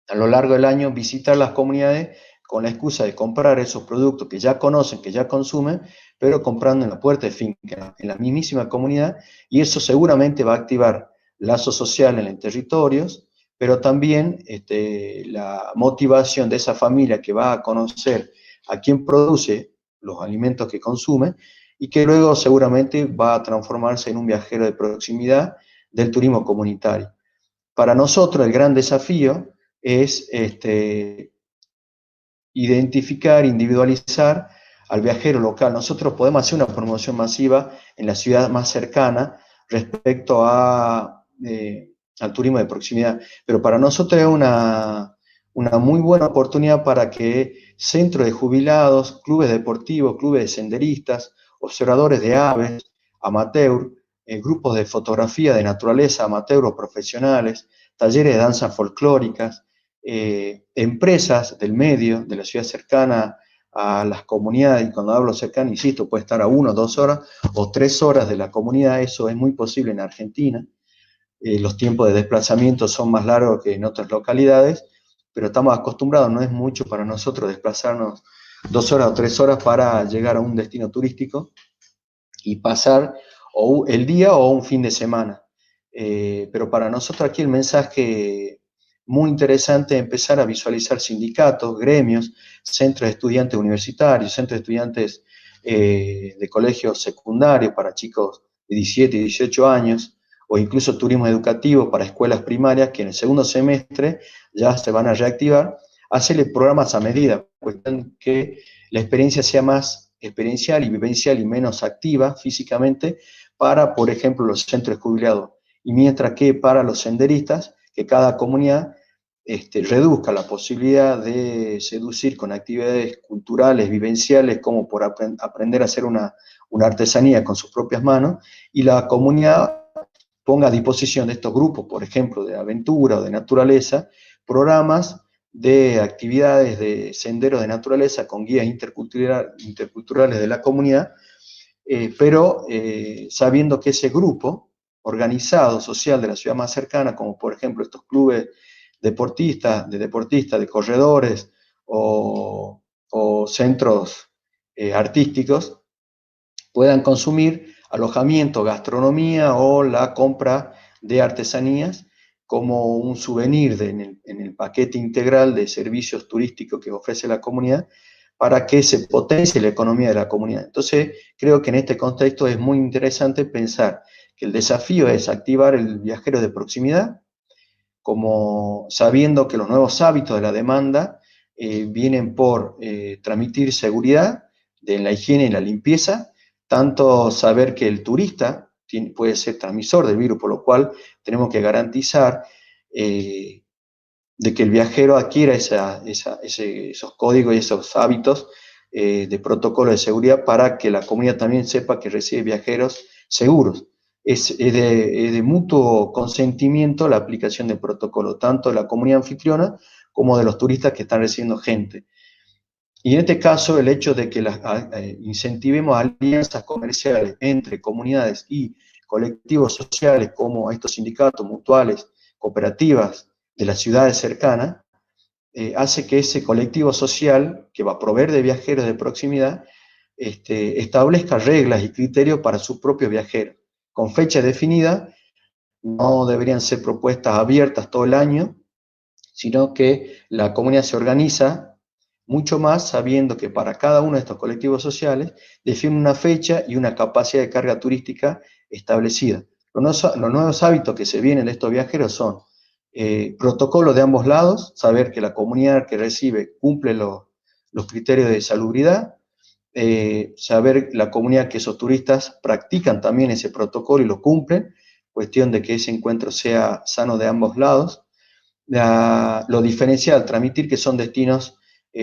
D: a lo largo del año visitar las comunidades con la excusa de comprar esos productos que ya conocen, que ya consumen, pero comprando en la puerta de finca, en la mismísima comunidad, y eso seguramente va a activar lazos sociales en los territorios, pero también la motivación de esa familia que va a conocer a quién produce los alimentos que consume y que luego seguramente va a transformarse en un viajero de proximidad del turismo comunitario. Para nosotros el gran desafío es identificar, individualizar al viajero local. Nosotros podemos hacer una promoción masiva en la ciudad más cercana respecto al turismo de proximidad, pero para nosotros es una muy buena oportunidad para que centros de jubilados, clubes deportivos, clubes de senderistas, observadores de aves, amateur, grupos de fotografía de naturaleza, amateur o profesionales, talleres de danzas folclóricas, empresas del medio, de la ciudad cercana a las comunidades, y cuando hablo cercano, insisto, puede estar a 1, 2 horas o 3 horas de la comunidad, eso es muy posible en Argentina. Los tiempos de desplazamiento son más largos que en otras localidades, pero estamos acostumbrados, no es mucho para nosotros desplazarnos 2 horas o 3 horas para llegar a un destino turístico y pasar o el día o un fin de semana. pero para nosotros aquí el mensaje muy interesante es empezar a visualizar sindicatos, gremios, centros de estudiantes universitarios, centros de estudiantes de colegios secundarios para chicos de 17 y 18 años, o incluso turismo educativo para escuelas primarias que en el segundo semestre ya se van a reactivar, hacerle programas a medida, cuestión que la experiencia sea más experiencial y vivencial y menos activa físicamente para, por ejemplo, los centros jubilados. Y mientras que para los senderistas, que cada comunidad reduzca la posibilidad de seducir con actividades culturales, vivenciales, como por aprender a hacer una artesanía con sus propias manos, y la comunidad ponga a disposición de estos grupos, por ejemplo, de aventura o de naturaleza, programas de actividades de senderos de naturaleza con guías interculturales de la comunidad, pero sabiendo que ese grupo organizado, social de la ciudad más cercana, como por ejemplo estos clubes deportistas, de corredores o centros artísticos, puedan consumir alojamiento, gastronomía o la compra de artesanías como un souvenir en el paquete integral de servicios turísticos que ofrece la comunidad para que se potencie la economía de la comunidad. Entonces, creo que en este contexto es muy interesante pensar que el desafío es activar el viajero de proximidad, como sabiendo que los nuevos hábitos de la demanda vienen por transmitir seguridad de la higiene y la limpieza, tanto saber que el turista puede ser transmisor del virus, por lo cual tenemos que garantizar de que el viajero adquiera esos códigos y esos hábitos de protocolo de seguridad para que la comunidad también sepa que recibe viajeros seguros. Es de mutuo consentimiento la aplicación del protocolo, tanto de la comunidad anfitriona como de los turistas que están recibiendo gente. Y en este caso, el hecho de que incentivemos alianzas comerciales entre comunidades y colectivos sociales como estos sindicatos, mutuales, cooperativas de las ciudades cercanas, hace que ese colectivo social que va a proveer de viajeros de proximidad establezca reglas y criterios para sus propios viajeros. Con fecha definida, no deberían ser propuestas abiertas todo el año, sino que la comunidad se organiza mucho más sabiendo que para cada uno de estos colectivos sociales define una fecha y una capacidad de carga turística establecida. Los nuevos hábitos que se vienen de estos viajeros son protocolos de ambos lados, saber que la comunidad que recibe cumple los criterios de salubridad, saber la comunidad que esos turistas practican también ese protocolo y lo cumplen, cuestión de que ese encuentro sea sano de ambos lados. Lo diferencial, transmitir que son destinos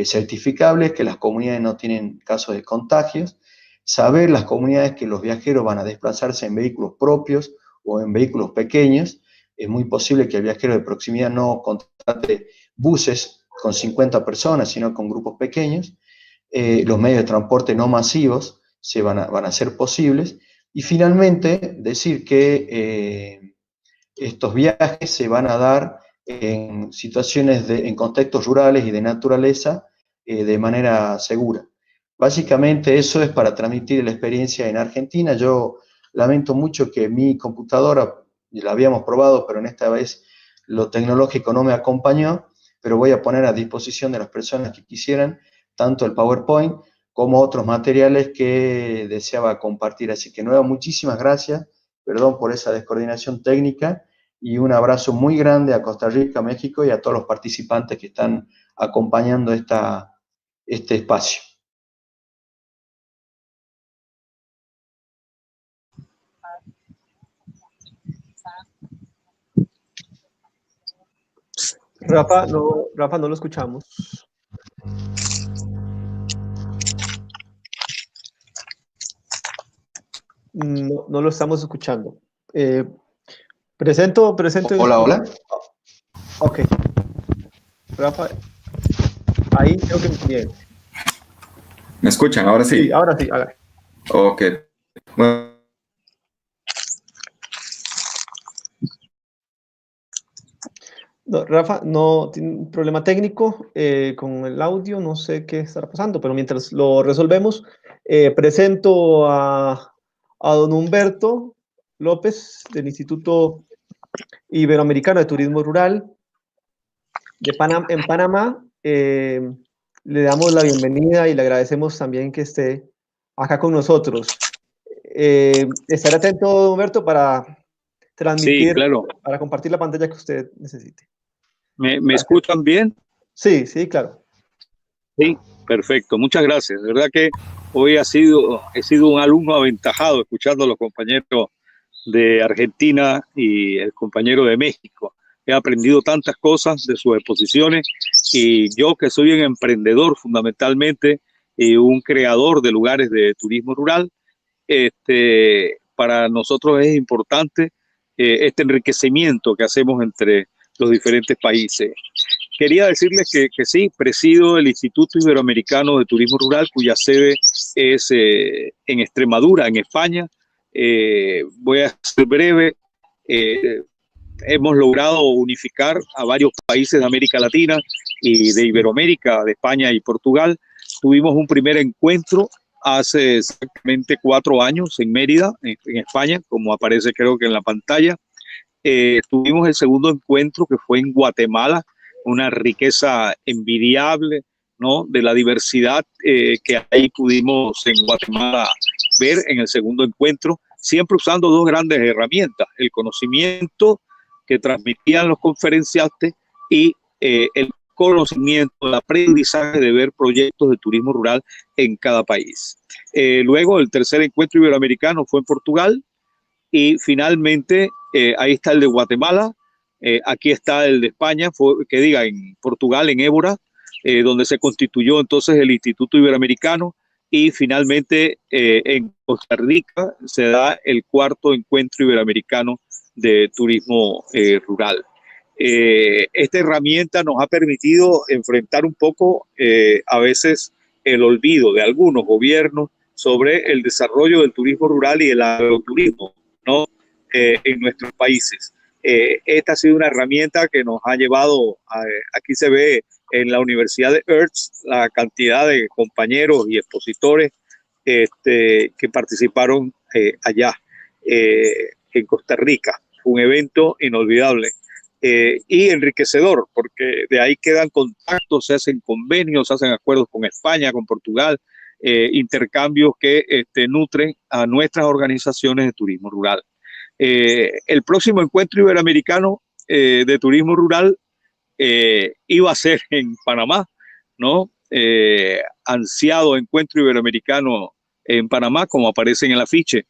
D: certificables, que las comunidades no tienen casos de contagios, saber las comunidades que los viajeros van a desplazarse en vehículos propios o en vehículos pequeños. Es muy posible que el viajero de proximidad no contrate buses con 50 personas, sino con grupos pequeños. Los medios de transporte no masivos van a ser posibles. Y finalmente, decir que estos viajes se van a dar en situaciones, en contextos rurales y de naturaleza de manera segura. Básicamente eso es para transmitir la experiencia en Argentina. Yo lamento mucho que mi computadora, la habíamos probado, pero en esta vez lo tecnológico no me acompañó, pero voy a poner a disposición de las personas que quisieran tanto el PowerPoint como otros materiales que deseaba compartir. Así que nueva, muchísimas gracias, perdón por esa descoordinación técnica, y un abrazo muy grande a Costa Rica, México y a todos los participantes que están acompañando este espacio.
E: Rafa, no lo escuchamos. No lo estamos escuchando. Presento.
D: Hola.
E: Ok. Rafa, ahí creo que bien.
B: ¿Me escuchan? Ahora sí.
E: Sí, ahora sí. Ahora.
B: Ok. Bueno.
E: No, Rafa, no tiene un problema técnico con el audio, no sé qué estará pasando, pero mientras lo resolvemos, presento a don Humberto López del Instituto Iberoamericano de Turismo Rural en Panamá. Le damos la bienvenida y le agradecemos también que esté acá con nosotros. Estaré atento, Humberto, para transmitir,
F: Sí, claro.
E: para compartir la pantalla que usted necesite.
F: ¿Me escuchan bien?
E: Sí, sí, claro.
F: Sí, perfecto. Muchas gracias. De verdad que hoy he sido un alumno aventajado escuchando a los compañeros de Argentina y el compañero de México. He aprendido tantas cosas de sus exposiciones y yo que soy un emprendedor fundamentalmente y un creador de lugares de turismo rural, para nosotros es importante este enriquecimiento que hacemos entre los diferentes países. Quería decirles que sí, presido el Instituto Iberoamericano de Turismo Rural, cuya sede es en Extremadura, en España. Voy a ser breve. Hemos logrado unificar a varios países de América Latina y de Iberoamérica, de España y Portugal. Tuvimos un primer encuentro hace exactamente 4 años en Mérida, en España, como aparece creo que en la pantalla. Tuvimos el segundo encuentro que fue en Guatemala, una riqueza envidiable, ¿no?, de la diversidad que ahí pudimos en Guatemala ver en el segundo encuentro, siempre usando 2 grandes herramientas: el conocimiento que transmitían los conferenciantes y el conocimiento, el aprendizaje de ver proyectos de turismo rural en cada país. Luego el tercer encuentro iberoamericano fue en Portugal y finalmente ahí está el de Guatemala, aquí está el de España, en Portugal, en Évora, donde se constituyó entonces el Instituto Iberoamericano, y finalmente en Costa Rica se da el cuarto encuentro iberoamericano de turismo rural. Esta herramienta nos ha permitido enfrentar un poco a veces el olvido de algunos gobiernos sobre el desarrollo del turismo rural y el agroturismo, ¿no?, en nuestros países. Esta ha sido una herramienta que nos ha llevado aquí se ve en la Universidad de Urch la cantidad de compañeros y expositores que participaron allá en Costa Rica. Fue un evento inolvidable y enriquecedor, porque de ahí quedan contactos, se hacen convenios, se hacen acuerdos con España, con Portugal, intercambios que nutren a nuestras organizaciones de turismo rural. El próximo encuentro iberoamericano de turismo rural iba a ser en Panamá, ¿no? Ansiado encuentro iberoamericano en Panamá, como aparece en el afiche.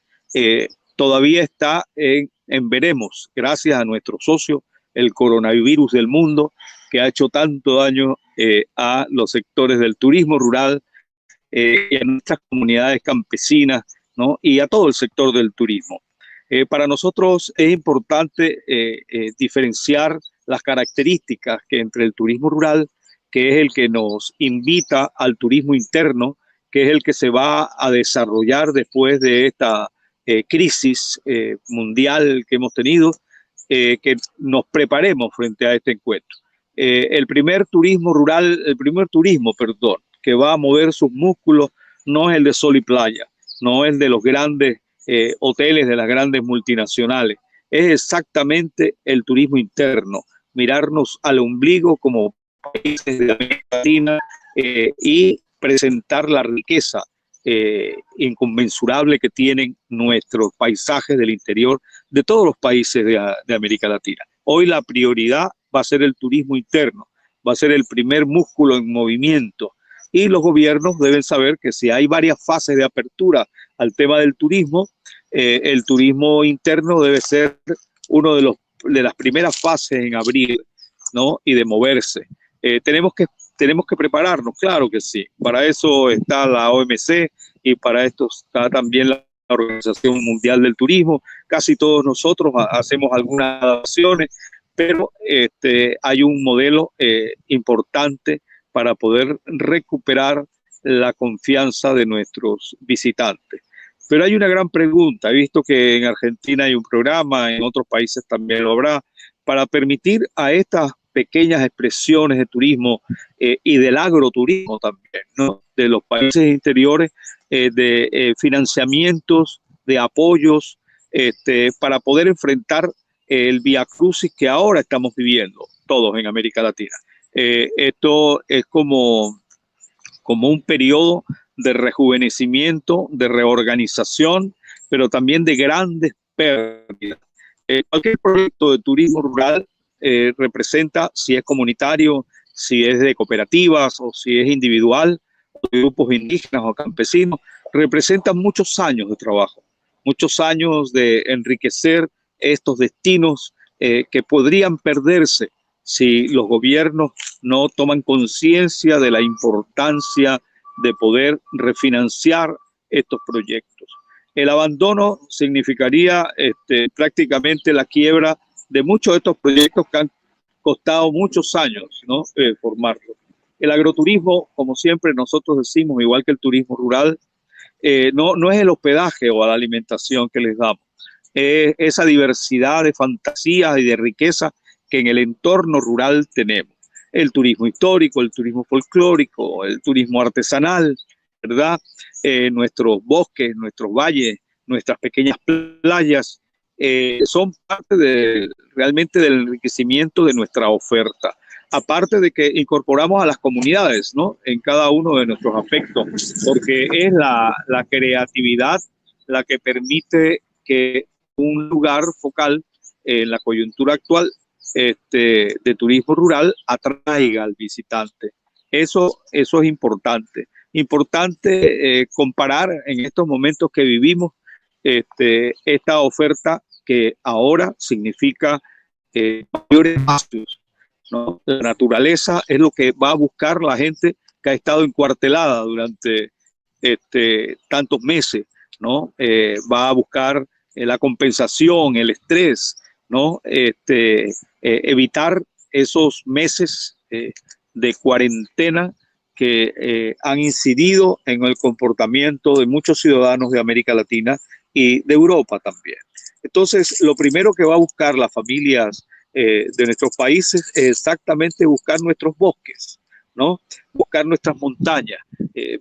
F: Todavía está en veremos, gracias a nuestro socio, el coronavirus del mundo, que ha hecho tanto daño a los sectores del turismo rural y a nuestras comunidades campesinas, ¿no?, y a todo el sector del turismo. Para nosotros es importante diferenciar las características que entre el turismo rural, que es el que nos invita al turismo interno, que es el que se va a desarrollar después de esta crisis mundial que hemos tenido, que nos preparemos frente a este encuentro. El primer turismo, que va a mover sus músculos no es el de sol y playa, no es el de los grandes hoteles de las grandes multinacionales, es exactamente el turismo interno, mirarnos al ombligo como países de América Latina y presentar la riqueza inconmensurable que tienen nuestros paisajes del interior de todos los países de América Latina. Hoy la prioridad va a ser el turismo interno, va a ser el primer músculo en movimiento, y los gobiernos deben saber que si hay varias fases de apertura al tema del turismo, el turismo interno debe ser uno de las primeras fases en abrir, ¿no?, y de moverse. Tenemos que prepararnos, claro que sí. Para eso está la OMC y para esto está también la Organización Mundial del Turismo. Casi todos nosotros hacemos algunas adaptaciones, pero hay un modelo importante para poder recuperar la confianza de nuestros visitantes. Pero hay una gran pregunta. He visto que en Argentina hay un programa, en otros países también lo habrá, para permitir a estas pequeñas expresiones de turismo y del agroturismo también, ¿no?, de los países interiores, de financiamientos, de apoyos, para poder enfrentar el viacrucis que ahora estamos viviendo todos en América Latina. Esto es como un periodo de rejuvenecimiento, de reorganización, pero también de grandes pérdidas. Cualquier proyecto de turismo rural representa, si es comunitario, si es de cooperativas o si es individual, o de grupos indígenas o campesinos, representa muchos años de trabajo, muchos años de enriquecer estos destinos que podrían perderse si los gobiernos no toman conciencia de la importancia de poder refinanciar estos proyectos. El abandono significaría prácticamente la quiebra de muchos de estos proyectos que han costado muchos años, ¿no? Formarlos. El agroturismo, como siempre nosotros decimos, igual que el turismo rural, no es el hospedaje o la alimentación que les damos, esa diversidad de fantasías y de riqueza que en el entorno rural tenemos. El turismo histórico, el turismo folclórico, el turismo artesanal, ¿verdad? Nuestros bosques, nuestros valles, nuestras pequeñas playas, son parte realmente del enriquecimiento de nuestra oferta. Aparte de que incorporamos a las comunidades, ¿no? En cada uno de nuestros aspectos, porque es la creatividad la que permite que un lugar focal en la coyuntura actual de turismo rural atraiga al visitante. Eso es importante. Importante comparar en estos momentos que vivimos esta oferta que ahora significa mayores espacios, ¿no? La naturaleza es lo que va a buscar la gente que ha estado encuartelada durante tantos meses, ¿no? Va a buscar la compensación, el estrés, ¿no? Evitar esos meses de cuarentena que han incidido en el comportamiento de muchos ciudadanos de América Latina y de Europa también. Entonces, lo primero que va a buscar las familias de nuestros países es exactamente buscar nuestros bosques, ¿no? Buscar nuestras montañas,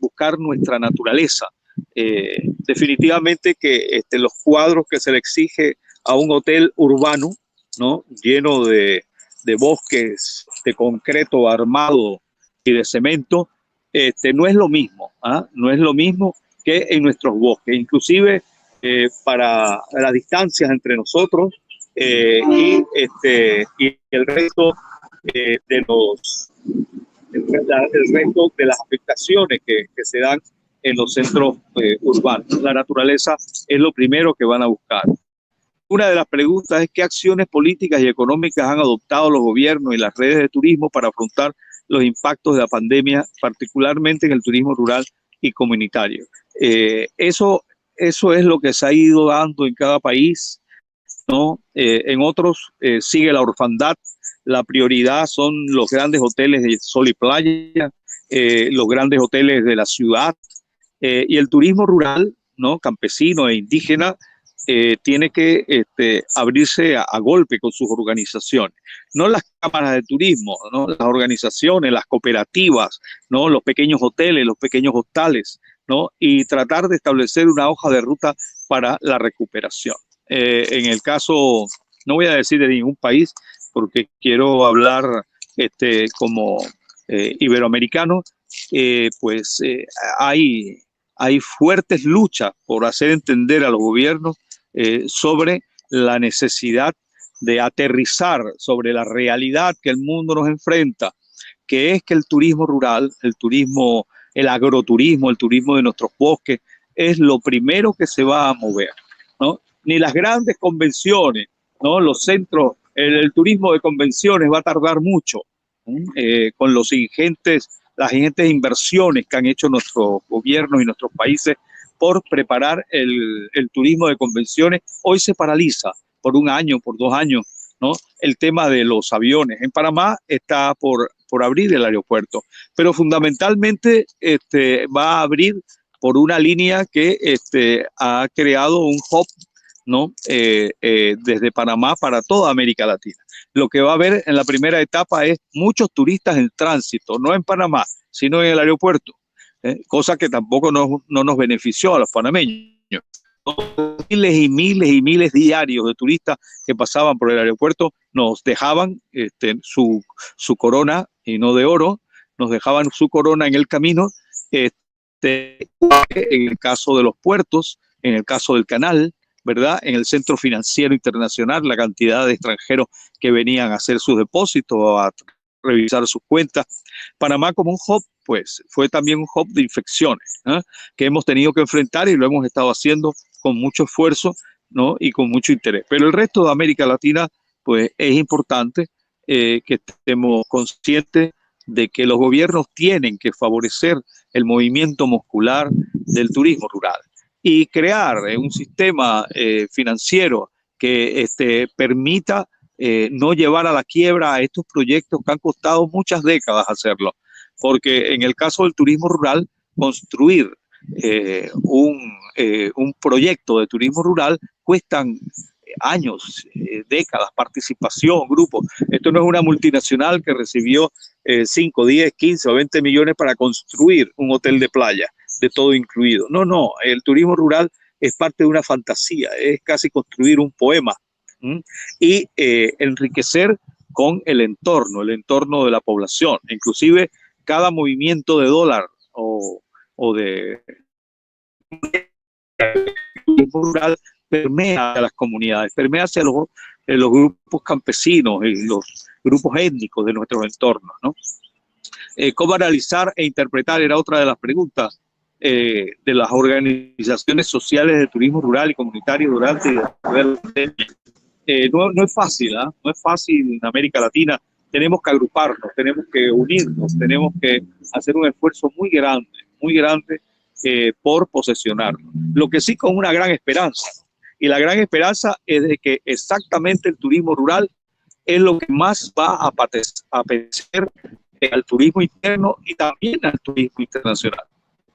F: buscar nuestra naturaleza. Definitivamente que los cuadros que se le exige a un hotel urbano, ¿no? Lleno de bosques de concreto armado y de cemento, no es lo mismo, ¿ah? No es lo mismo que en nuestros bosques, inclusive para las distancias entre nosotros y el resto el resto de las afectaciones que se dan en los centros urbanos. La naturaleza es lo primero que van a buscar. Una de las preguntas es qué acciones políticas y económicas han adoptado los gobiernos y las redes de turismo para afrontar los impactos de la pandemia, particularmente en el turismo rural y comunitario. Eso es lo que se ha ido dando en cada país, ¿no? En otros sigue la orfandad. La prioridad son los grandes hoteles de sol y playa, los grandes hoteles de la ciudad, y el turismo rural, ¿no? Campesino e indígena, tiene que abrirse a golpe con sus organizaciones. No las cámaras de turismo, ¿no? Las organizaciones, las cooperativas, ¿no? Los pequeños hoteles, los pequeños hostales, ¿no? Y tratar de establecer una hoja de ruta para la recuperación. En el caso, no voy a decir de ningún país, porque quiero hablar como iberoamericano, pues hay fuertes luchas por hacer entender a los gobiernos sobre la necesidad de aterrizar sobre la realidad que el mundo nos enfrenta, que es que el turismo rural, el turismo, el agroturismo, el turismo de nuestros bosques, es lo primero que se va a mover, ¿no? Ni las grandes convenciones, ¿no? Los centros, el turismo de convenciones va a tardar mucho, con las ingentes inversiones que han hecho nuestros gobiernos y nuestros países por preparar el turismo de convenciones. Hoy se paraliza por un año, por 2 años, ¿no? El tema de los aviones. En Panamá está por abrir el aeropuerto, pero fundamentalmente va a abrir por una línea que ha creado un hub, ¿no? Desde Panamá para toda América Latina. Lo que va a haber en la primera etapa es muchos turistas en tránsito, no en Panamá, sino en el aeropuerto, cosa que tampoco no nos benefició a los panameños. miles y miles diarios de turistas que pasaban por el aeropuerto nos dejaban su corona, y no de oro, nos dejaban su corona en el camino, en el caso de los puertos, en el caso del canal, ¿verdad? En el centro financiero internacional, la cantidad de extranjeros que venían a hacer sus depósitos, a revisar sus cuentas. Panamá como un hub, pues fue también un hub de infecciones, ¿eh? Que hemos tenido que enfrentar y lo hemos estado haciendo con mucho esfuerzo, ¿no? Y con mucho interés. Pero el resto de América Latina, pues es importante que estemos conscientes de que los gobiernos tienen que favorecer el movimiento muscular del turismo rural y crear un sistema financiero que permita no llevar a la quiebra a estos proyectos que han costado muchas décadas hacerlo. Porque en el caso del turismo rural, construir un proyecto de turismo rural cuestan años, décadas, participación, grupos. Esto no es una multinacional que recibió 5, 10, 15 o 20 millones para construir un hotel de playa, de todo incluido. No, no, el turismo rural es parte de una fantasía, es casi construir un poema, ¿sí? Y enriquecer con el entorno de la población. Inclusive cada movimiento de dólar o de turismo rural permea a las comunidades, permea hacia los grupos campesinos y los grupos étnicos de nuestros entornos, ¿no? ¿Cómo analizar e interpretar? Era otra de las preguntas de las organizaciones sociales de turismo rural y comunitario durante la pandemia. No es fácil, ¿eh? No es fácil en América Latina. Tenemos que agruparnos, tenemos que unirnos, tenemos que hacer un esfuerzo muy grande por posesionarnos. Lo que sí con una gran esperanza. Y la gran esperanza es de que exactamente el turismo rural es lo que más va a apetecer al turismo interno y también al turismo internacional.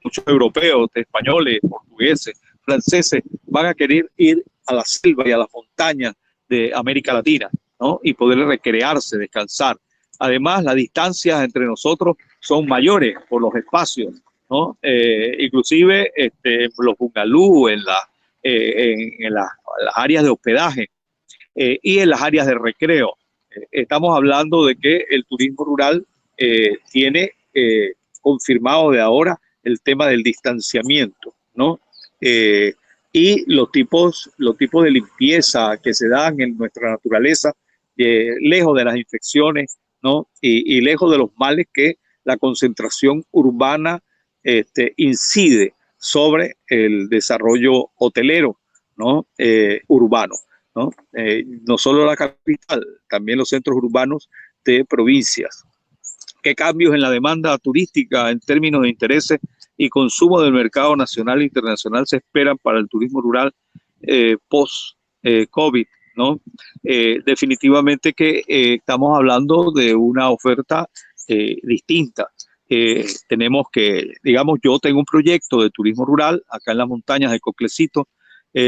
F: Muchos europeos, españoles, portugueses, franceses van a querer ir a la selva y a las montañas de América Latina, ¿no? Y poder recrearse, descansar. Además, las distancias entre nosotros son mayores por los espacios, ¿no? Inclusive los bungalú, en las áreas de hospedaje y en las áreas de recreo. Estamos hablando de que el turismo rural tiene confirmado de ahora el tema del distanciamiento, ¿no? Y los tipos de limpieza que se dan en nuestra naturaleza, lejos de las infecciones, ¿no? Y lejos de los males que la concentración urbana incide sobre el desarrollo hotelero, ¿no? Urbano, ¿no? No solo la capital, también los centros urbanos de provincias. ¿Qué cambios en la demanda turística en términos de intereses y consumo del mercado nacional e internacional se esperan para el turismo rural post-COVID, ¿no? Definitivamente que estamos hablando de una oferta distinta. Tenemos que, digamos, yo tengo un proyecto de turismo rural acá en las montañas de Coclecito.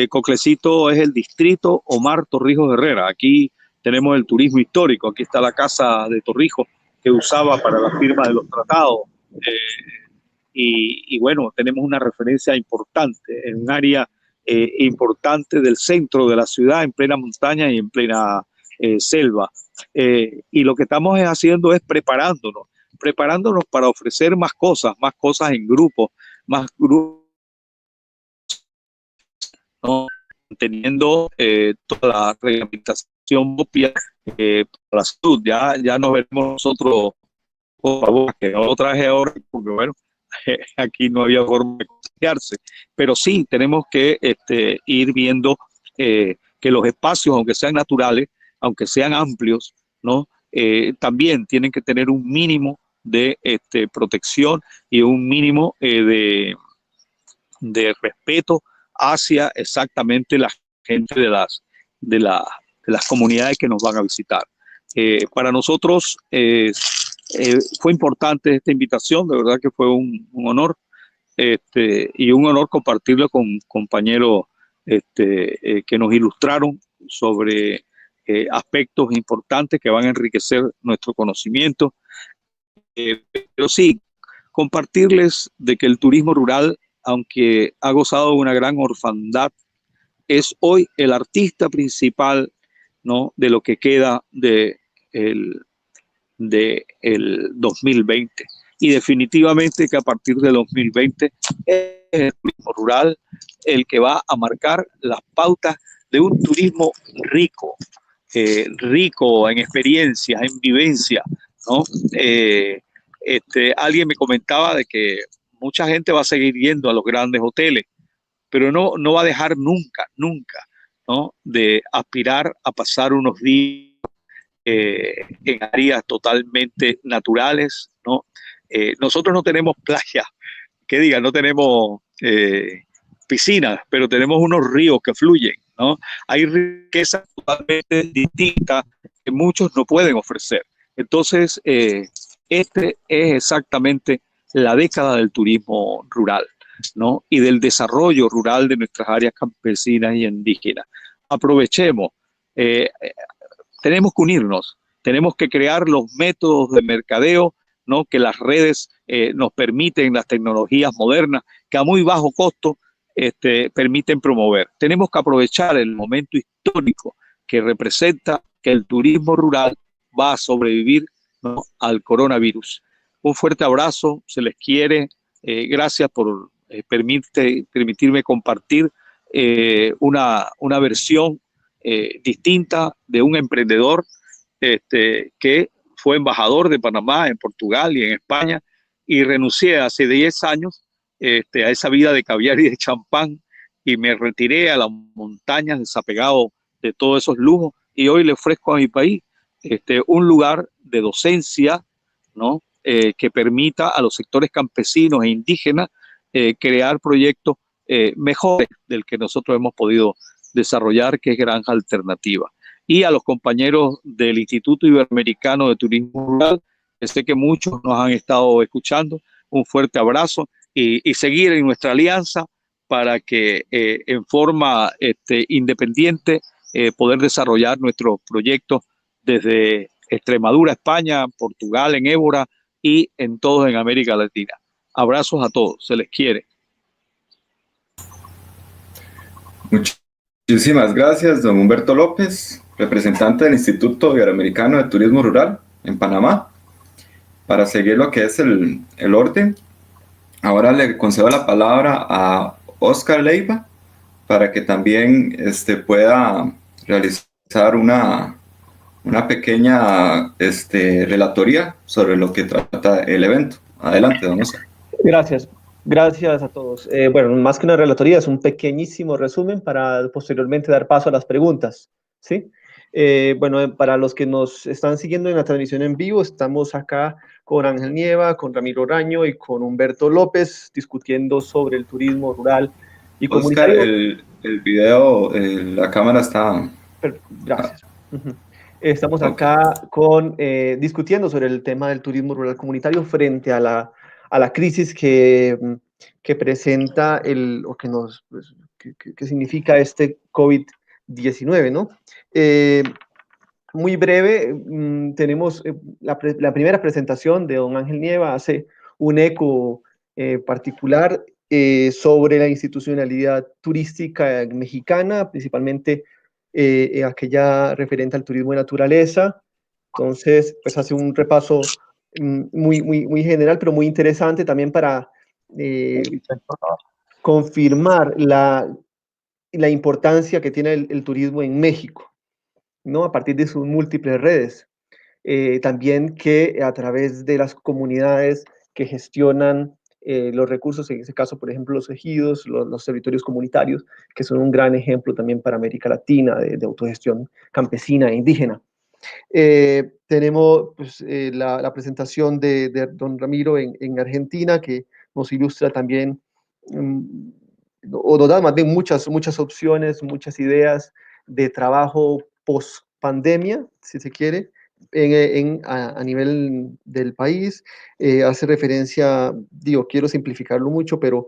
F: Coclecito es el distrito Omar Torrijos Herrera. Aquí tenemos el turismo histórico. Aquí está la casa de Torrijos que usaba para la firma de los tratados. Y bueno, tenemos una referencia importante en un área importante del centro de la ciudad, en plena montaña y en plena selva. Y lo que estamos haciendo es preparándonos para ofrecer más cosas en grupo, más grupos, ¿no? Teniendo toda la reglamentación propia para la salud. Ya nos veremos nosotros, por favor, que no lo traje ahora, porque bueno, aquí no había forma de contagiarse, pero sí tenemos que ir viendo que los espacios, aunque sean naturales, aunque sean amplios, ¿no? También tienen que tener un mínimo de protección y un mínimo de respeto hacia exactamente la gente de las comunidades que nos van a visitar. Para nosotros fue importante esta invitación, de verdad que fue un honor y un honor compartirlo con compañeros que nos ilustraron sobre aspectos importantes que van a enriquecer nuestro conocimiento. Pero sí, compartirles de que el turismo rural, aunque ha gozado de una gran orfandad es hoy el artista principal, ¿no?, de lo que queda el 2020. Y definitivamente que a partir del 2020 es el turismo rural el que va a marcar las pautas de un turismo rico, rico en experiencias, en vivencia, ¿no? Alguien me comentaba de que mucha gente va a seguir yendo a los grandes hoteles, pero no va a dejar nunca, ¿no?, de aspirar a pasar unos días en áreas totalmente naturales, ¿no? Nosotros no tenemos playa, que diga, no tenemos piscinas, pero tenemos unos ríos que fluyen, ¿no? Hay riquezas totalmente distintas que muchos no pueden ofrecer. Entonces, este es exactamente la década del turismo rural, ¿no?, y del desarrollo rural de nuestras áreas campesinas y indígenas. Aprovechemos, tenemos que unirnos, tenemos que crear los métodos de mercadeo, ¿no?, que las redes nos permiten, las tecnologías modernas, que a muy bajo costo permiten promover. Tenemos que aprovechar el momento histórico que representa que el turismo rural va a sobrevivir, ¿no?, al coronavirus. Un fuerte abrazo, se les quiere, gracias por permitirme compartir una versión distinta de un emprendedor que fue embajador de Panamá en Portugal y en España, y renuncié hace 10 años a esa vida de caviar y de champán, y me retiré a las montañas desapegado de todos esos lujos, y hoy le ofrezco a mi país un lugar de docencia, ¿no?, que permita a los sectores campesinos e indígenas crear proyectos mejores del que nosotros hemos podido desarrollar, que es Granja Alternativa. Y a los compañeros del Instituto Iberoamericano de Turismo Rural, que sé que muchos nos han estado escuchando, un fuerte abrazo y seguir en nuestra alianza para que en forma independiente poder desarrollar nuestros proyectos desde Extremadura, España, Portugal, en Évora y en todos en América Latina. Abrazos a todos, se les quiere.
B: Muchísimas gracias, don Humberto López, representante del Instituto Iberoamericano de Turismo Rural en Panamá. Para seguir lo que es el orden, ahora le concedo la palabra a Oscar Leiva para que también pueda realizar una pequeña relatoría sobre lo que trata el evento. Adelante, don Oscar.
E: Gracias a todos. Bueno, más que una relatoría, es un pequeñísimo resumen para posteriormente dar paso a las preguntas, ¿sí? Bueno, para los que nos están siguiendo en la transmisión en vivo, estamos acá con Ángel Nieva, con Ramiro Oraño y con Humberto López discutiendo sobre el turismo rural y
B: Oscar,
E: comunitario.
B: el video, la cámara está...
E: Gracias. Estamos acá discutiendo sobre el tema del turismo rural comunitario frente a la crisis que presenta o que significa este COVID-19, ¿no? Muy breve, tenemos la primera presentación de don Ángel Nieva, hace un eco particular sobre la institucionalidad turística mexicana, principalmente aquella referente al turismo de naturaleza. Entonces, pues hace un repaso muy general, pero muy interesante también para confirmar la importancia que tiene el turismo en México, ¿no?, a partir de sus múltiples redes. También que a través de las comunidades que gestionan los recursos, en ese caso, por ejemplo, los ejidos, los territorios comunitarios, que son un gran ejemplo también para América Latina de autogestión campesina e indígena. Tenemos pues, la presentación de don Ramiro en Argentina, que nos ilustra también, o nos da más bien muchas opciones, muchas ideas de trabajo post pandemia, si se quiere, a nivel del país. Hace referencia, quiero simplificarlo mucho, pero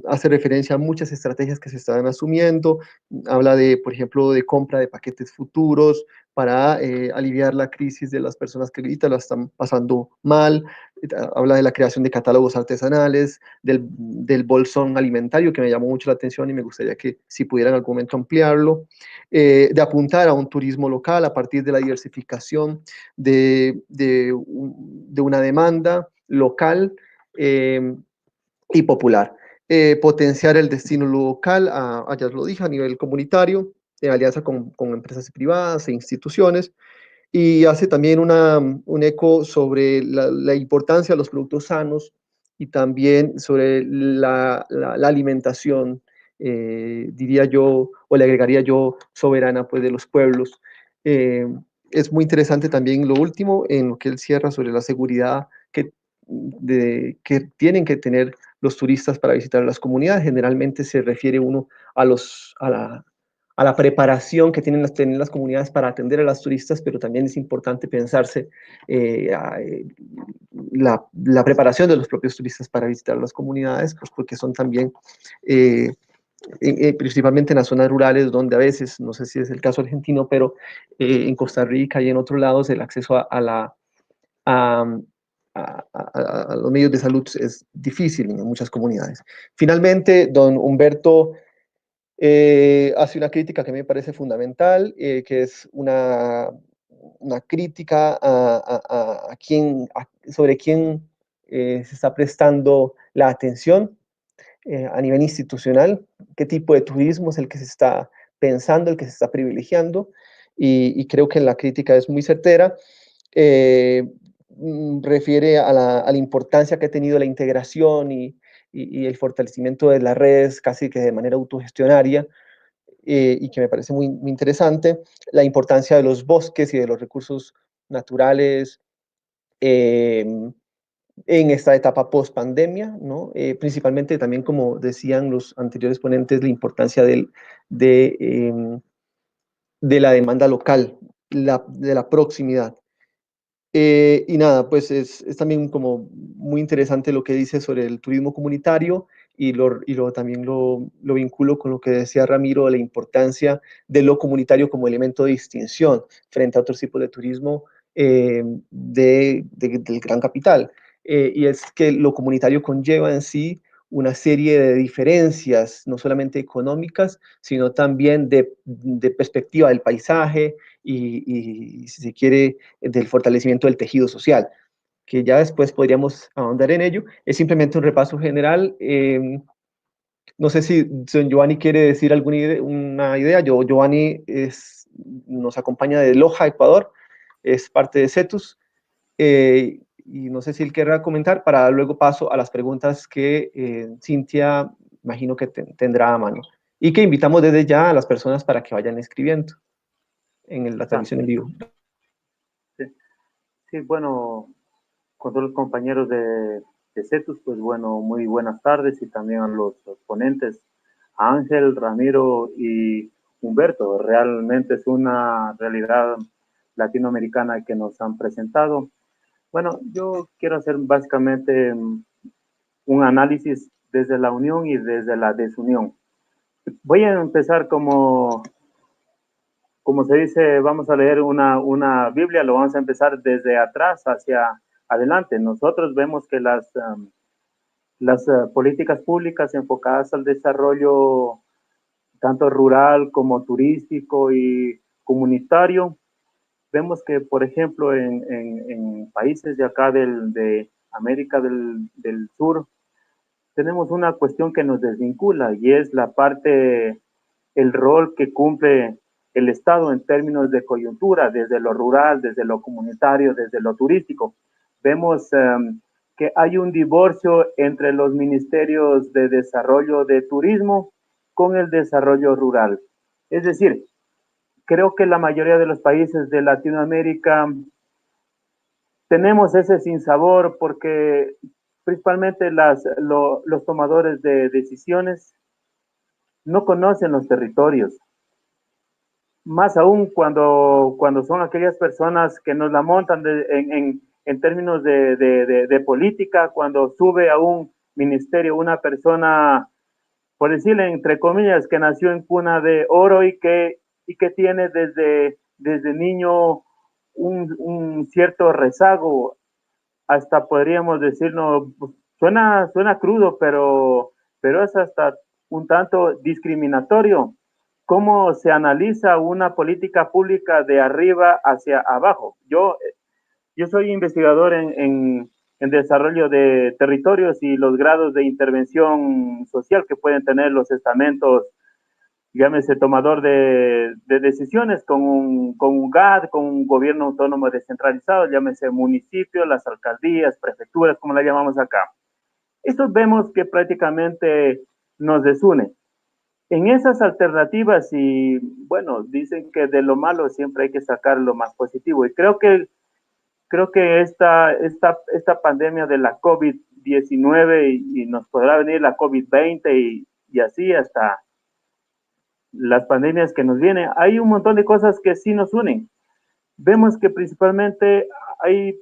E: hace referencia a muchas estrategias que se están asumiendo. Habla de, por ejemplo, de compra de paquetes futuros para aliviar la crisis de las personas que ahorita la están pasando mal. Habla de la creación de catálogos artesanales, del bolsón alimentario, que me llamó mucho la atención y me gustaría que si pudieran en algún momento ampliarlo, de apuntar a un turismo local a partir de la diversificación de una demanda local y popular. Potenciar el destino local, ya lo dije, a nivel comunitario, en alianza con empresas privadas e instituciones, y hace también un eco sobre la importancia de los productos sanos y también sobre la alimentación, diría yo, o le agregaría yo, soberana pues, de los pueblos. Es muy interesante también lo último en lo que él cierra sobre la seguridad que tienen que tener los turistas para visitar las comunidades. Generalmente se refiere uno a la preparación que tienen las comunidades para atender a las turistas, pero también es importante pensarse la preparación de los propios turistas para visitar las comunidades, pues porque son también, principalmente en las zonas rurales, donde a veces, no sé si es el caso argentino, pero en Costa Rica y en otros lados, el acceso a los medios de salud es difícil en muchas comunidades. Finalmente, don Humberto hace una crítica que me parece fundamental, que es una crítica sobre quién se está prestando la atención a nivel institucional, qué tipo de turismo es el que se está pensando, el que se está privilegiando, y creo que la crítica es muy certera. Refiere a la importancia que ha tenido la integración y el fortalecimiento de las redes casi que de manera autogestionaria, y que me parece muy interesante, la importancia de los bosques y de los recursos naturales en esta etapa post-pandemia, ¿no? Principalmente también, como decían los anteriores ponentes, la importancia de la demanda local, de la proximidad. Y nada, pues es también como muy interesante lo que dice sobre el turismo comunitario y también lo vinculo con lo que decía Ramiro, de la importancia de lo comunitario como elemento de distinción frente a otros tipos de turismo del gran capital. Y es que lo comunitario conlleva en sí una serie de diferencias, no solamente económicas, sino también de perspectiva del paisaje y, si se quiere, del fortalecimiento del tejido social, que ya después podríamos ahondar en ello. Es simplemente un repaso general. No sé si don Giovanni quiere decir una idea. Giovanni nos acompaña de Loja, Ecuador, es parte de CETUS, y no sé si él querrá comentar para luego paso a las preguntas que Cintia imagino que tendrá a mano, y que invitamos desde ya a las personas para que vayan escribiendo en la transmisión en vivo.
G: Sí, bueno, con todos los compañeros de CETUS, pues bueno, muy buenas tardes, y también a los ponentes, a Ángel, Ramiro y Humberto. Realmente es una realidad latinoamericana que nos han presentado. Bueno, yo quiero hacer básicamente un análisis desde la unión y desde la desunión. Voy a empezar como se dice, vamos a leer una Biblia, lo vamos a empezar desde atrás hacia adelante. Nosotros vemos que las políticas públicas enfocadas al desarrollo tanto rural como turístico y comunitario, vemos que, por ejemplo, en países de acá de América del Sur, tenemos una cuestión que nos desvincula, y es la parte, el rol que cumple el Estado en términos de coyuntura, desde lo rural, desde lo comunitario, desde lo turístico. Vemos que hay un divorcio entre los ministerios de desarrollo de turismo con el desarrollo rural. Es decir, creo que la mayoría de los países de Latinoamérica tenemos ese sinsabor porque principalmente los tomadores de decisiones no conocen los territorios. Más aún cuando son aquellas personas que nos la montan en términos de política, cuando sube a un ministerio una persona, por decirle entre comillas, que nació en cuna de oro y que tiene desde desde niño un cierto rezago, hasta podríamos decirlo, suena crudo, pero es hasta un tanto discriminatorio. ¿Cómo se analiza una política pública de arriba hacia abajo? Yo soy investigador en desarrollo de territorios y los grados de intervención social que pueden tener los estamentos, llámese tomador de decisiones con un GAD, con un gobierno autónomo descentralizado, llámese municipio, las alcaldías, prefecturas, como la llamamos acá. Esto vemos que prácticamente nos desune. En esas alternativas, y bueno, dicen que de lo malo siempre hay que sacar lo más positivo, y creo que esta pandemia de la COVID-19 y nos podrá venir la COVID-20 y así hasta las pandemias que nos vienen, hay un montón de cosas que sí nos unen. Vemos que principalmente hay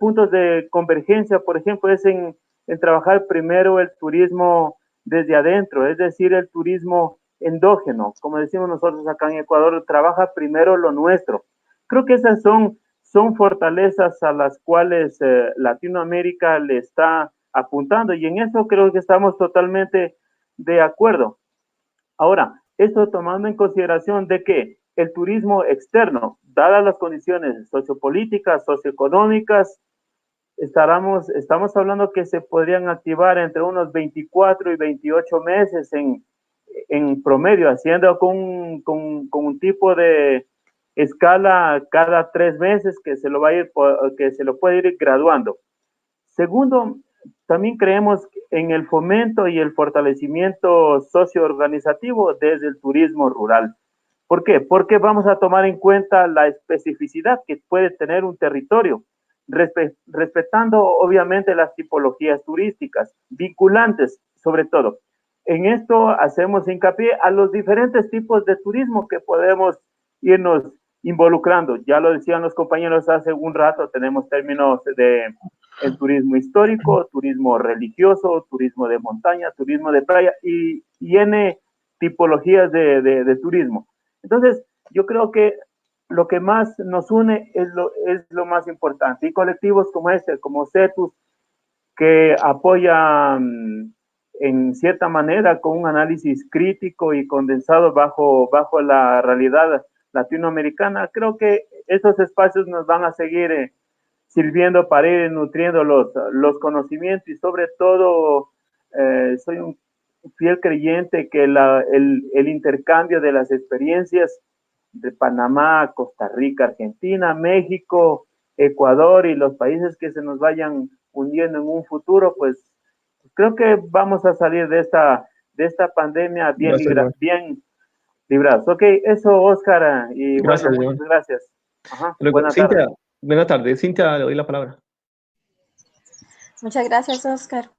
G: puntos de convergencia, por ejemplo, es en trabajar primero el turismo desde adentro, es decir, el turismo endógeno, como decimos nosotros acá en Ecuador, trabaja primero lo nuestro. Creo que esas son fortalezas a las cuales Latinoamérica le está apuntando, y en eso creo que estamos totalmente de acuerdo. Ahora, esto tomando en consideración de que el turismo externo, dadas las condiciones sociopolíticas, socioeconómicas, estamos hablando que se podrían activar entre unos 24 y 28 meses en promedio, haciendo con un tipo de escala cada 3 meses que se lo puede ir graduando. Segundo, también creemos en el fomento y el fortalecimiento socioorganizativo desde el turismo rural. ¿Por qué? Porque vamos a tomar en cuenta la especificidad que puede tener un territorio, respetando obviamente las tipologías turísticas, vinculantes sobre todo. En esto hacemos hincapié a los diferentes tipos de turismo que podemos irnos involucrando. Ya lo decían los compañeros hace un rato, tenemos términos de el turismo histórico, turismo religioso, turismo de montaña, turismo de playa y N tipologías de turismo. Entonces, yo creo que lo que más nos une es lo más importante. Y colectivos como este, como CETUS, que apoyan en cierta manera con un análisis crítico y condensado bajo la realidad latinoamericana, creo que estos espacios nos van a seguir sirviendo para ir nutriendo los conocimientos, y sobre todo soy un fiel creyente que el intercambio de las experiencias de Panamá, Costa Rica, Argentina, México, Ecuador y los países que se nos vayan uniendo en un futuro, pues creo que vamos a salir de esta pandemia bien librados. Ok, eso, Oscar, y
E: gracias,
G: bueno, muchas gracias. Ajá,
E: buenas tardes. Cintia, le doy la palabra.
A: Muchas gracias, Oscar.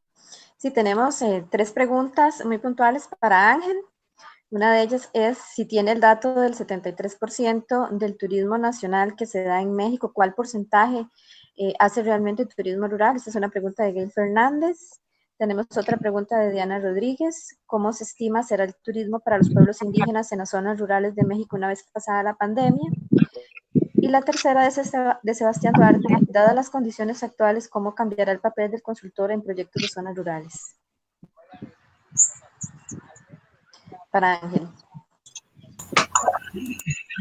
A: Sí, tenemos 3 preguntas muy puntuales para Ángel. Una de ellas es si tiene el dato del 73% del turismo nacional que se da en México, ¿cuál porcentaje hace realmente turismo rural? Esta es una pregunta de Gail Fernández. Tenemos otra pregunta de Diana Rodríguez. ¿Cómo se estima será el turismo para los pueblos indígenas en las zonas rurales de México una vez pasada la pandemia? Y la tercera es de Sebastián Duarte. Dadas las condiciones actuales, ¿cómo cambiará el papel del consultor en proyectos de zonas rurales? Para Ángel.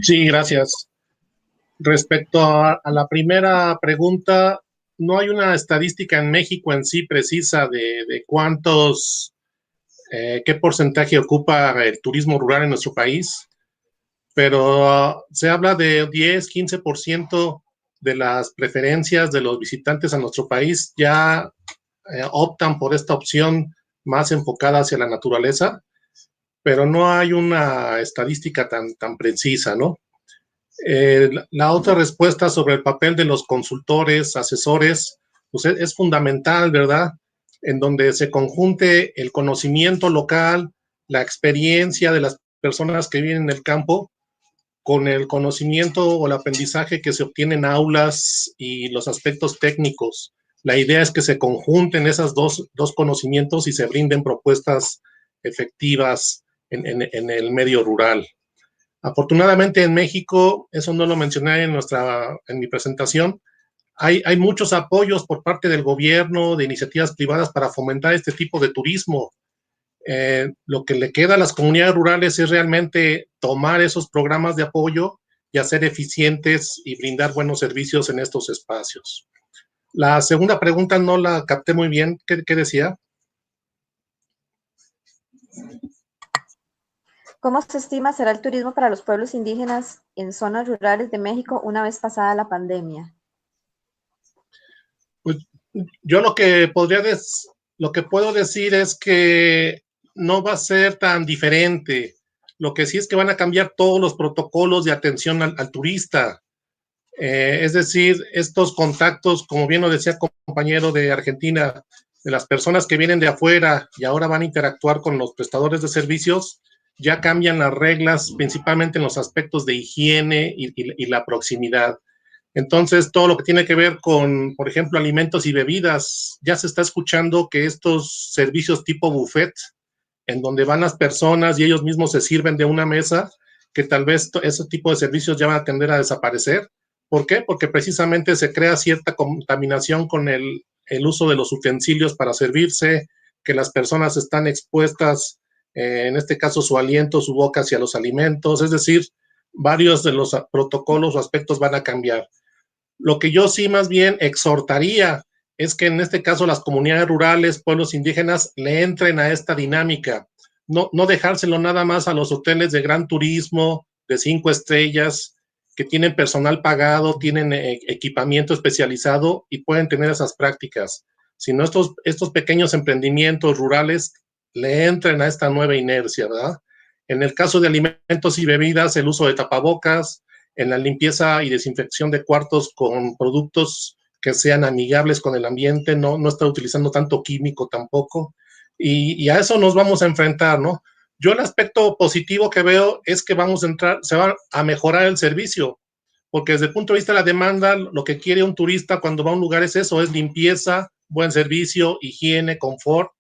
C: Sí, gracias. Respecto a la primera pregunta, no hay una estadística en México en sí precisa de cuántos, qué porcentaje ocupa el turismo rural en nuestro país, pero se habla de 10-15% de las preferencias de los visitantes a nuestro país ya optan por esta opción más enfocada hacia la naturaleza, pero no hay una estadística tan precisa, ¿no? La otra respuesta sobre el papel de los consultores, asesores, pues es fundamental, ¿verdad? En donde se conjunte el conocimiento local, la experiencia de las personas que viven en el campo, con el conocimiento o el aprendizaje que se obtiene en aulas y los aspectos técnicos. La idea es que se conjunten esos dos conocimientos y se brinden propuestas efectivas en el medio rural. Afortunadamente en México, eso no lo mencioné en mi presentación, hay muchos apoyos por parte del gobierno, de iniciativas privadas para fomentar este tipo de turismo. Lo que le queda a las comunidades rurales es realmente tomar esos programas de apoyo y hacer eficientes y brindar buenos servicios en estos espacios. La segunda pregunta no la capté muy bien. ¿Qué decía?
A: ¿Cómo se estima será el turismo para los pueblos indígenas en zonas rurales de México una vez pasada la pandemia?
C: Pues yo lo que puedo decir es que no va a ser tan diferente. Lo que sí es que van a cambiar todos los protocolos de atención al turista. Es decir, estos contactos, como bien lo decía compañero de Argentina, de las personas que vienen de afuera y ahora van a interactuar con los prestadores de servicios, ya cambian las reglas, principalmente en los aspectos de higiene y la proximidad. Entonces, todo lo que tiene que ver con, por ejemplo, alimentos y bebidas, ya se está escuchando que estos servicios tipo buffet, en donde van las personas y ellos mismos se sirven de una mesa, que tal vez ese tipo de servicios ya van a tender a desaparecer. ¿Por qué? Porque precisamente se crea cierta contaminación con el uso de los utensilios para servirse, que las personas están expuestas, en este caso su aliento, su boca hacia los alimentos, es decir, varios de los protocolos o aspectos van a cambiar. Lo que yo sí más bien exhortaría es que en este caso las comunidades rurales, pueblos indígenas, le entren a esta dinámica, no dejárselo nada más a los hoteles de gran turismo, de 5 estrellas, que tienen personal pagado, tienen equipamiento especializado y pueden tener esas prácticas, sino estos pequeños emprendimientos rurales le entren a esta nueva inercia, ¿verdad? En el caso de alimentos y bebidas, el uso de tapabocas, en la limpieza y desinfección de cuartos con productos que sean amigables con el ambiente, no estar utilizando tanto químico tampoco, y a eso nos vamos a enfrentar, ¿no? Yo el aspecto positivo que veo es que se va a mejorar el servicio, porque desde el punto de vista de la demanda, lo que quiere un turista cuando va a un lugar es eso, es limpieza, buen servicio, higiene, confort.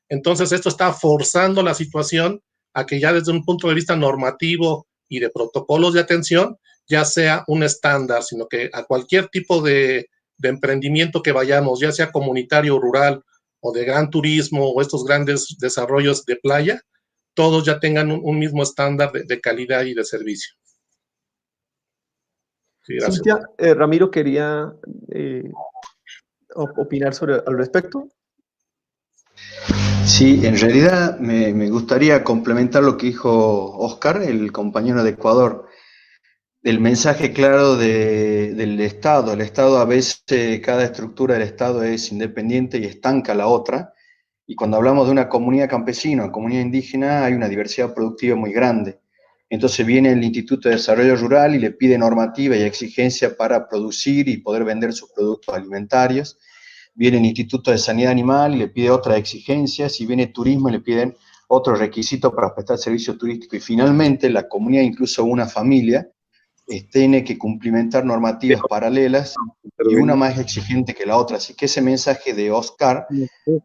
C: Entonces esto está forzando la situación a que ya desde un punto de vista normativo y de protocolos de atención, ya sea un estándar, sino que a cualquier tipo de emprendimiento que vayamos, ya sea comunitario, rural o de gran turismo o estos grandes desarrollos de playa, todos ya tengan un mismo estándar de calidad y de servicio.
E: Sí, Cintia, Ramiro quería opinar al respecto.
D: Sí, en realidad me gustaría complementar lo que dijo Oscar, el compañero de Ecuador, del mensaje claro del Estado. El Estado, a veces, cada estructura del Estado es independiente y estanca la otra, y cuando hablamos de una comunidad campesina o comunidad indígena hay una diversidad productiva muy grande. Entonces viene el Instituto de Desarrollo Rural y le pide normativa y exigencia para producir y poder vender sus productos alimentarios. Viene el Instituto de Sanidad Animal y le pide otras exigencias, y viene Turismo y le piden otros requisitos para prestar servicio turístico. Y finalmente la comunidad, incluso una familia, tiene que cumplimentar normativas paralelas y una más exigente que la otra. Así que ese mensaje de Oscar,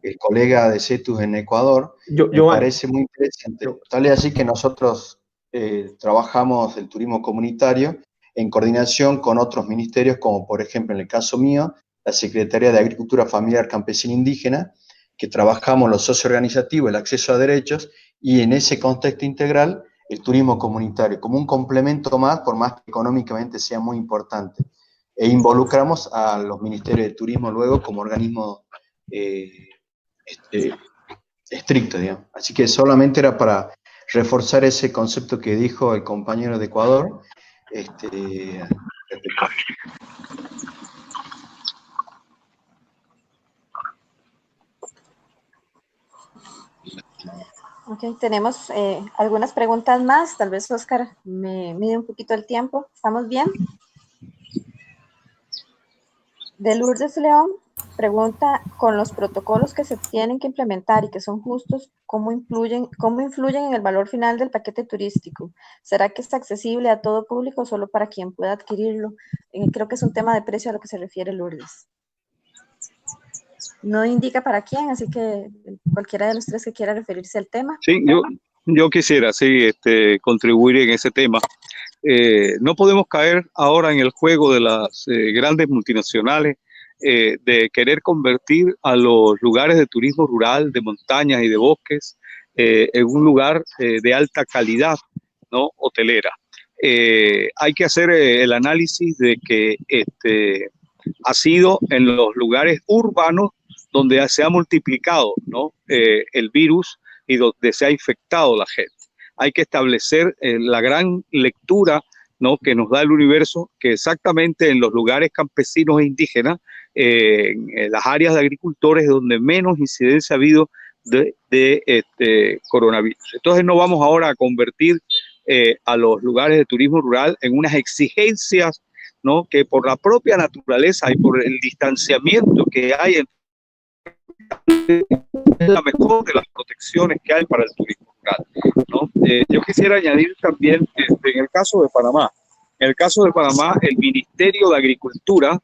D: el colega de CETUS en Ecuador, me parece muy interesante. Tal es así que nosotros trabajamos el turismo comunitario en coordinación con otros ministerios, como por ejemplo en el caso mío, la Secretaría de Agricultura Familiar Campesina Indígena, que trabajamos lo socioorganizativo, el acceso a derechos, y en ese contexto integral, el turismo comunitario, como un complemento más, por más que económicamente sea muy importante. E involucramos a los ministerios de turismo luego como organismo estricto, digamos. Así que solamente era para reforzar ese concepto que dijo el compañero de Ecuador.
A: Ok, tenemos algunas preguntas más. Tal vez Oscar me mide un poquito el tiempo. ¿Estamos bien? De Lourdes León pregunta, con los protocolos que se tienen que implementar y que son justos, ¿cómo influyen en el valor final del paquete turístico? ¿Será que es accesible a todo público o solo para quien pueda adquirirlo? Creo que es un tema de precio a lo que se refiere Lourdes. No indica para quién, así que cualquiera de los tres que quiera referirse al tema.
F: Sí, Yo quisiera, sí, contribuir en ese tema. No podemos caer ahora en el juego de las grandes multinacionales de querer convertir a los lugares de turismo rural, de montañas y de bosques, en un lugar de alta calidad, ¿no? Hotelera. Hay que hacer el análisis de que ha sido en los lugares urbanos donde se ha multiplicado, ¿no? El virus y donde se ha infectado la gente. Hay que establecer la gran lectura, ¿no? Que nos da el universo, que exactamente en los lugares campesinos e indígenas, en las áreas de agricultores, donde menos incidencia ha habido de coronavirus. Entonces no vamos ahora a convertir a los lugares de turismo rural en unas exigencias, ¿no? Que por la propia naturaleza y por el distanciamiento que hay entre es la mejor de las protecciones que hay para el turismo rural, ¿no? Yo quisiera añadir también, en el caso de Panamá, el Ministerio de Agricultura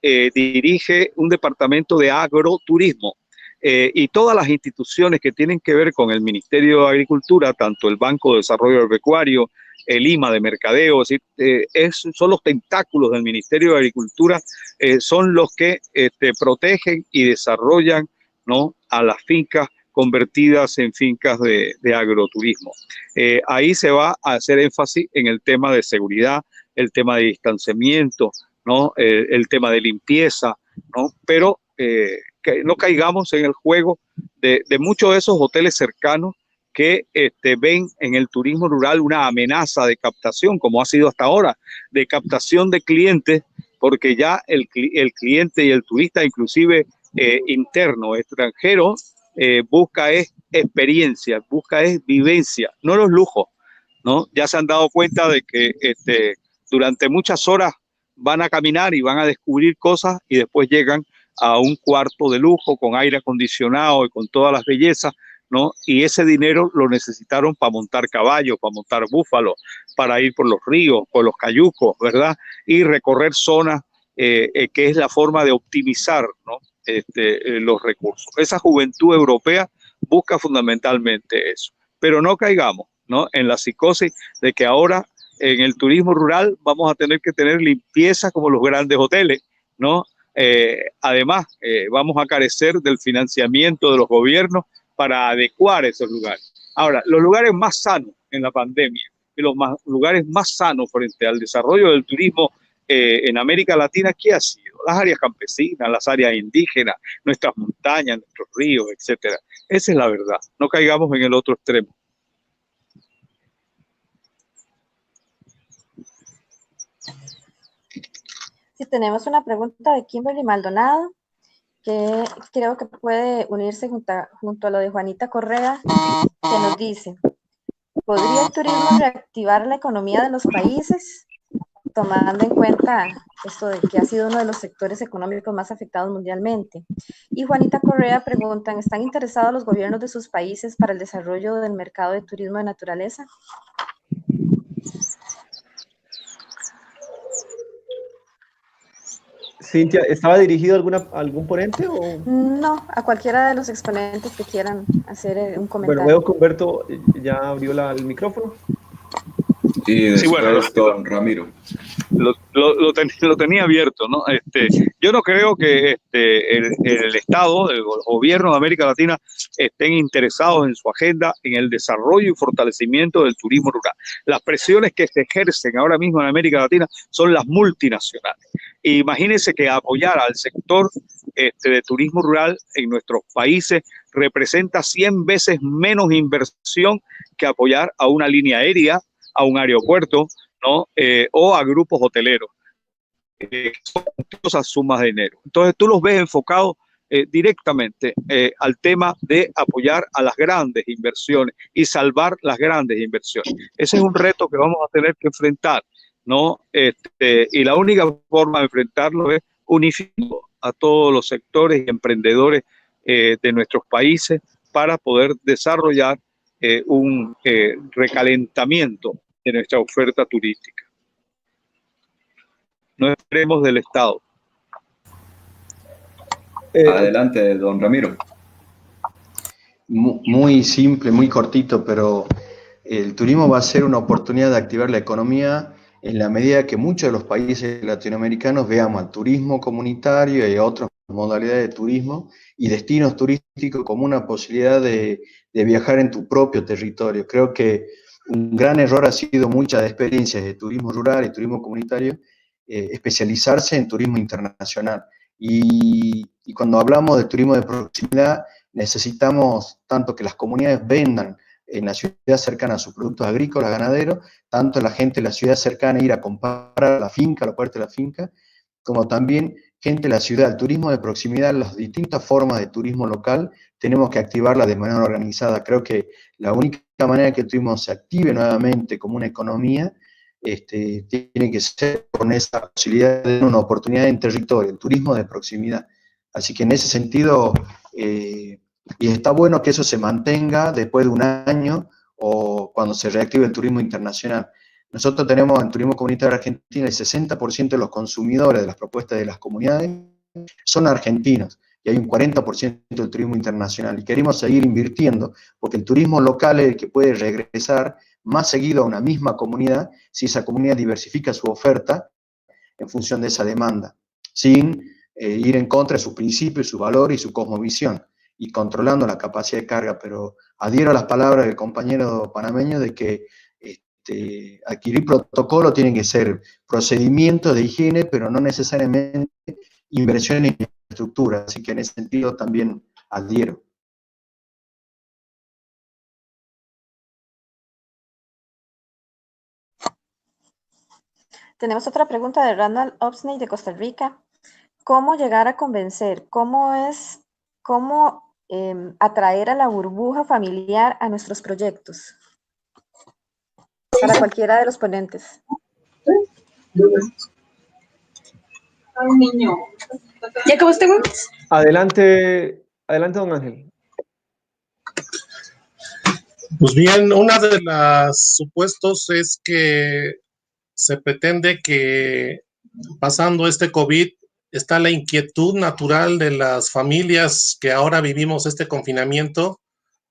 F: dirige un departamento de agroturismo y todas las instituciones que tienen que ver con el Ministerio de Agricultura, tanto el Banco de Desarrollo Agropecuario, el IMA de Mercadeo, es decir, son los tentáculos del Ministerio de Agricultura, son los que protegen y desarrollan, ¿no? A las fincas convertidas en fincas de agroturismo. Ahí se va a hacer énfasis en el tema de seguridad, el tema de distanciamiento, ¿no? El tema de limpieza, ¿no? Pero que no caigamos en el juego de muchos de esos hoteles cercanos que ven en el turismo rural una amenaza de captación, como ha sido hasta ahora, de captación de clientes, porque ya el cliente y el turista, inclusive interno, extranjero, busca es experiencia, busca es vivencia, no los lujos, ¿no? Ya se han dado cuenta de que durante muchas horas van a caminar y van a descubrir cosas y después llegan a un cuarto de lujo con aire acondicionado y con todas las bellezas, ¿no? Y ese dinero lo necesitaron para montar caballos, para montar búfalos, para ir por los ríos, por los cayucos, ¿verdad? Y recorrer zonas que es la forma de optimizar, ¿no? Los recursos. Esa juventud europea busca fundamentalmente eso. Pero no caigamos, ¿no? En la psicosis de que ahora en el turismo rural vamos a tener que tener limpieza como los grandes hoteles, ¿no? Además, vamos a carecer del financiamiento de los gobiernos para adecuar esos lugares. Ahora, los lugares más sanos en la pandemia y los lugares más sanos frente al desarrollo del turismo en América Latina, ¿qué ha sido? Las áreas campesinas, las áreas indígenas, nuestras montañas, nuestros ríos, etcétera. Esa es la verdad. No caigamos en el otro extremo.
A: Sí, tenemos una pregunta de Kimberly Maldonado, que creo que puede unirse junto a lo de Juanita Correa, que nos dice: ¿podría el turismo reactivar la economía de los países, tomando en cuenta esto de que ha sido uno de los sectores económicos más afectados mundialmente? Y Juanita Correa pregunta: ¿están interesados los gobiernos de sus países para el desarrollo del mercado de turismo de naturaleza?
E: Cintia, ¿estaba dirigido a algún ponente o...?
A: No, a cualquiera de los exponentes que quieran hacer un comentario.
E: Bueno, veo que Humberto ya abrió el micrófono.
B: Y después
F: sí, bueno,
B: don Ramiro.
F: Lo tenía abierto, ¿no? Yo no creo que el Estado, el gobierno de América Latina estén interesados en su agenda en el desarrollo y fortalecimiento del turismo rural. Las presiones que se ejercen ahora mismo en América Latina son las multinacionales. Imagínense que apoyar al sector de turismo rural en nuestros países representa 100 veces menos inversión que apoyar a una línea aérea, a un aeropuerto, ¿no? O a grupos hoteleros. Son costosas sumas de dinero. Entonces tú los ves enfocados directamente al tema de apoyar a las grandes inversiones y salvar las grandes inversiones. Ese es un reto que vamos a tener que enfrentar, ¿no? Y la única forma de enfrentarlo es unificando a todos los sectores y emprendedores de nuestros países para poder desarrollar un recalentamiento de nuestra oferta turística. No esperemos del Estado.
B: Adelante, don Ramiro.
D: muy simple, muy cortito, pero el turismo va a ser una oportunidad de activar la economía en la medida que muchos de los países latinoamericanos veamos al turismo comunitario y a otras modalidades de turismo y destinos turísticos como una posibilidad de viajar en tu propio territorio. Creo que un gran error ha sido muchas experiencias de turismo rural y turismo comunitario especializarse en turismo internacional. Y cuando hablamos de turismo de proximidad, necesitamos tanto que las comunidades vendan en la ciudad cercana a sus productos agrícolas, ganaderos, tanto la gente de la ciudad cercana ir a comprar a la finca, a la puerta de la finca, como también gente de la ciudad. El turismo de proximidad, las distintas formas de turismo local, tenemos que activarla de manera organizada. Creo que la única manera que el turismo se active nuevamente como una economía tiene que ser con esa posibilidad de una oportunidad en territorio, el turismo de proximidad. Así que en ese sentido, y está bueno que eso se mantenga después de un año o cuando se reactive el turismo internacional. Nosotros tenemos en Turismo Comunitario Argentina el 60% de los consumidores de las propuestas de las comunidades son argentinos y hay un 40% del turismo internacional y queremos seguir invirtiendo porque el turismo local es el que puede regresar más seguido a una misma comunidad si esa comunidad diversifica su oferta en función de esa demanda, sin ir en contra de sus principios, su valor y su cosmovisión, y controlando la capacidad de carga. Pero adhiero a las palabras del compañero panameño de que adquirir protocolo tienen que ser procedimientos de higiene, pero no necesariamente inversión en infraestructura. Así que en ese sentido también adhiero.
A: Tenemos otra pregunta de Randall Opsney de Costa Rica. ¿Cómo llegar a convencer? ¿Cómo atraer a la burbuja familiar a nuestros proyectos? Para cualquiera de los ponentes.
H: ¿Ya acabaste, güey?
E: Adelante, don Ángel.
C: Pues bien, una de las supuestos es que se pretende que pasando este COVID está la inquietud natural de las familias que ahora vivimos este confinamiento.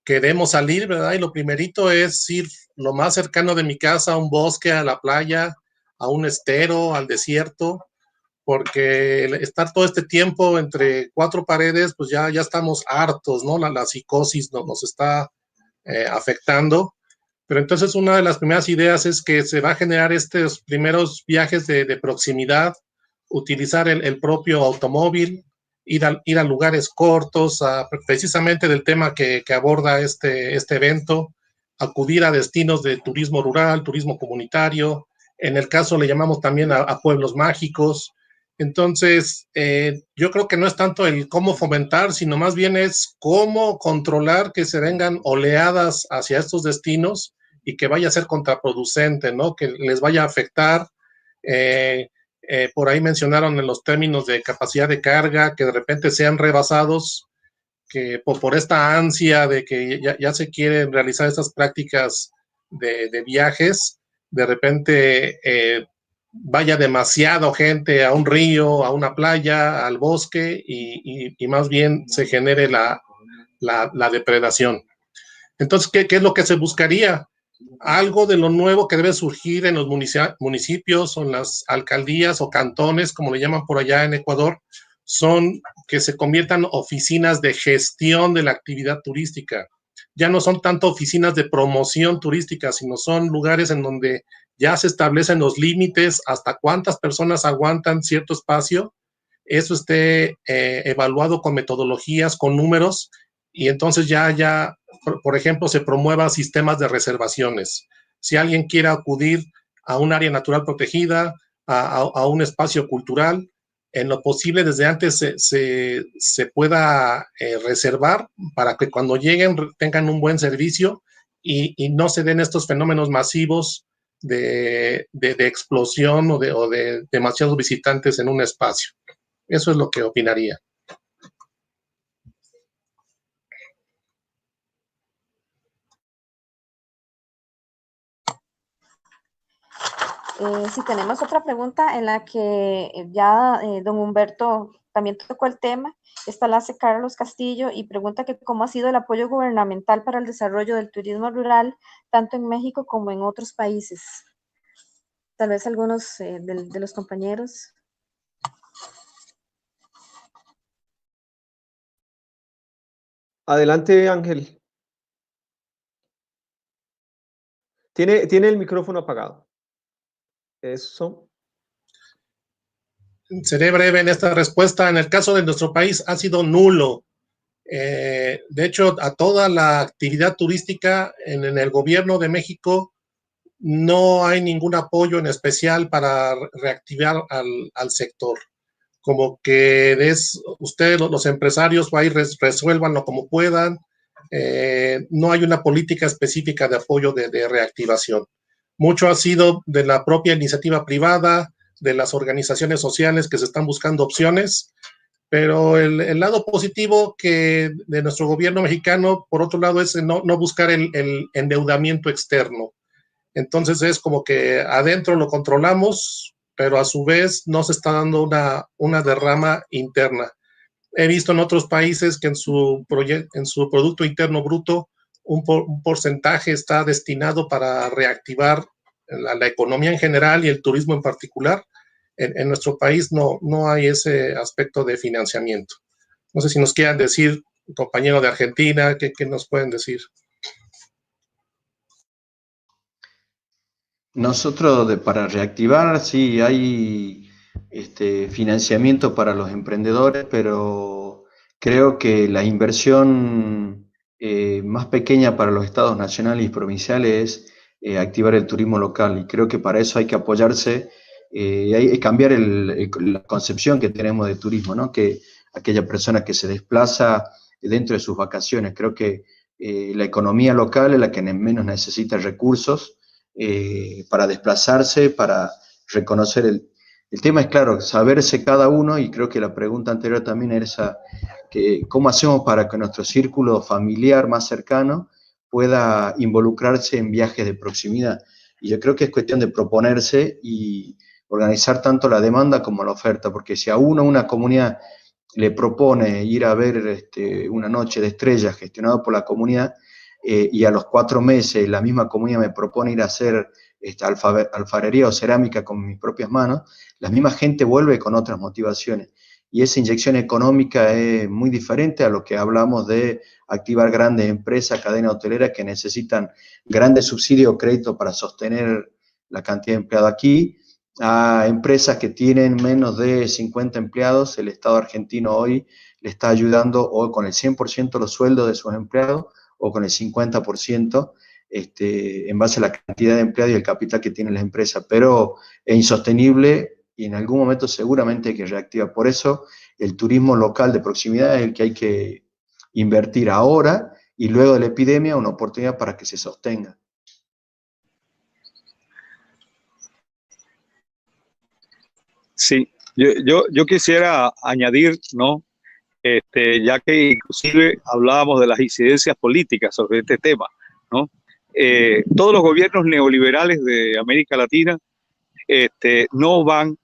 C: Queremos salir, ¿verdad? Y lo primerito es ir lo más cercano de mi casa, a un bosque, a la playa, a un estero, al desierto, porque estar todo este tiempo entre cuatro paredes, pues ya estamos hartos, ¿no? La psicosis nos está afectando. Pero entonces una de las primeras ideas es que se va a generar estos primeros viajes de proximidad, utilizar el propio automóvil, ir a lugares cortos, precisamente del tema que aborda este evento, acudir a destinos de turismo rural, turismo comunitario, en el caso le llamamos también a pueblos mágicos. Entonces, yo creo que no es tanto el cómo fomentar, sino más bien es cómo controlar que se vengan oleadas hacia estos destinos y que vaya a ser contraproducente, ¿no? Que les vaya a afectar. Por ahí mencionaron en los términos de capacidad de carga, que de repente sean rebasados, que por esta ansia de que ya se quieren realizar estas prácticas de viajes, de repente vaya demasiado gente a un río, a una playa, al bosque y más bien se genere la depredación. Entonces, ¿qué es lo que se buscaría? Algo de lo nuevo que debe surgir en los municipios o en las alcaldías o cantones, como le llaman por allá en Ecuador, son que se conviertan oficinas de gestión de la actividad turística. Ya no son tanto oficinas de promoción turística, sino son lugares en donde ya se establecen los límites hasta cuántas personas aguantan cierto espacio. Eso esté evaluado con metodologías, con números, y entonces ya, por ejemplo, se promuevan sistemas de reservaciones. Si alguien quiere acudir a un área natural protegida, a un espacio cultural, en lo posible desde antes se pueda reservar para que cuando lleguen tengan un buen servicio y no se den estos fenómenos masivos de explosión o de demasiados visitantes en un espacio. Eso es lo que opinaría.
A: Sí, tenemos otra pregunta en la que ya don Humberto también tocó el tema. Esta la hace Carlos Castillo y pregunta que cómo ha sido el apoyo gubernamental para el desarrollo del turismo rural, tanto en México como en otros países. Tal vez algunos de los compañeros.
E: Adelante, Ángel. Tiene el micrófono apagado. Eso.
C: Seré breve en esta respuesta. En el caso de nuestro país ha sido nulo. De hecho, a toda la actividad turística en el gobierno de México no hay ningún apoyo en especial para reactivar al sector. Como que ustedes, los empresarios, resuélvanlo como puedan. No hay una política específica de apoyo de reactivación. Mucho ha sido de la propia iniciativa privada, de las organizaciones sociales que se están buscando opciones, pero el lado positivo que de nuestro gobierno mexicano, por otro lado, es no buscar el endeudamiento externo. Entonces es como que adentro lo controlamos, pero a su vez no se está dando una derrama interna. He visto en otros países que en su Producto Interno Bruto un porcentaje está destinado para reactivar la economía en general y el turismo en particular. En nuestro país no hay ese aspecto de financiamiento. No sé si nos quieran decir, compañero de Argentina, ¿qué nos pueden decir?
D: Nosotros, para reactivar, sí, hay financiamiento para los emprendedores, pero creo que la inversión más pequeña para los estados nacionales y provinciales es activar el turismo local. Y creo que para eso hay que apoyarse, hay que cambiar la concepción que tenemos de turismo, ¿no? Que aquella persona que se desplaza dentro de sus vacaciones. Creo que la economía local es la que menos necesita recursos para desplazarse, para reconocer el tema es claro, saberse cada uno, y creo que la pregunta anterior también era esa, que ¿cómo hacemos para que nuestro círculo familiar más cercano pueda involucrarse en viajes de proximidad? Y yo creo que es cuestión de proponerse y organizar tanto la demanda como la oferta, porque si a una comunidad le propone ir a ver una noche de estrellas gestionado por la comunidad, y a los 4 meses la misma comunidad me propone ir a hacer alfarería o cerámica con mis propias manos, la misma gente vuelve con otras motivaciones. Y esa inyección económica es muy diferente a lo que hablamos de activar grandes empresas, cadenas hoteleras que necesitan grandes subsidios o créditos para sostener la cantidad de empleados aquí, a empresas que tienen menos de 50 empleados. El Estado argentino hoy le está ayudando o con el 100% de los sueldos de sus empleados o con el 50%, en base a la cantidad de empleados y el capital que tienen las empresas, pero es insostenible y en algún momento seguramente hay que reactivar. Por eso el turismo local de proximidad es el que hay que invertir ahora y luego de la epidemia una oportunidad para que se sostenga.
F: Sí, yo quisiera añadir, ¿no? Ya que inclusive hablábamos de las incidencias políticas sobre este tema, ¿no? Todos los gobiernos neoliberales de América Latina no van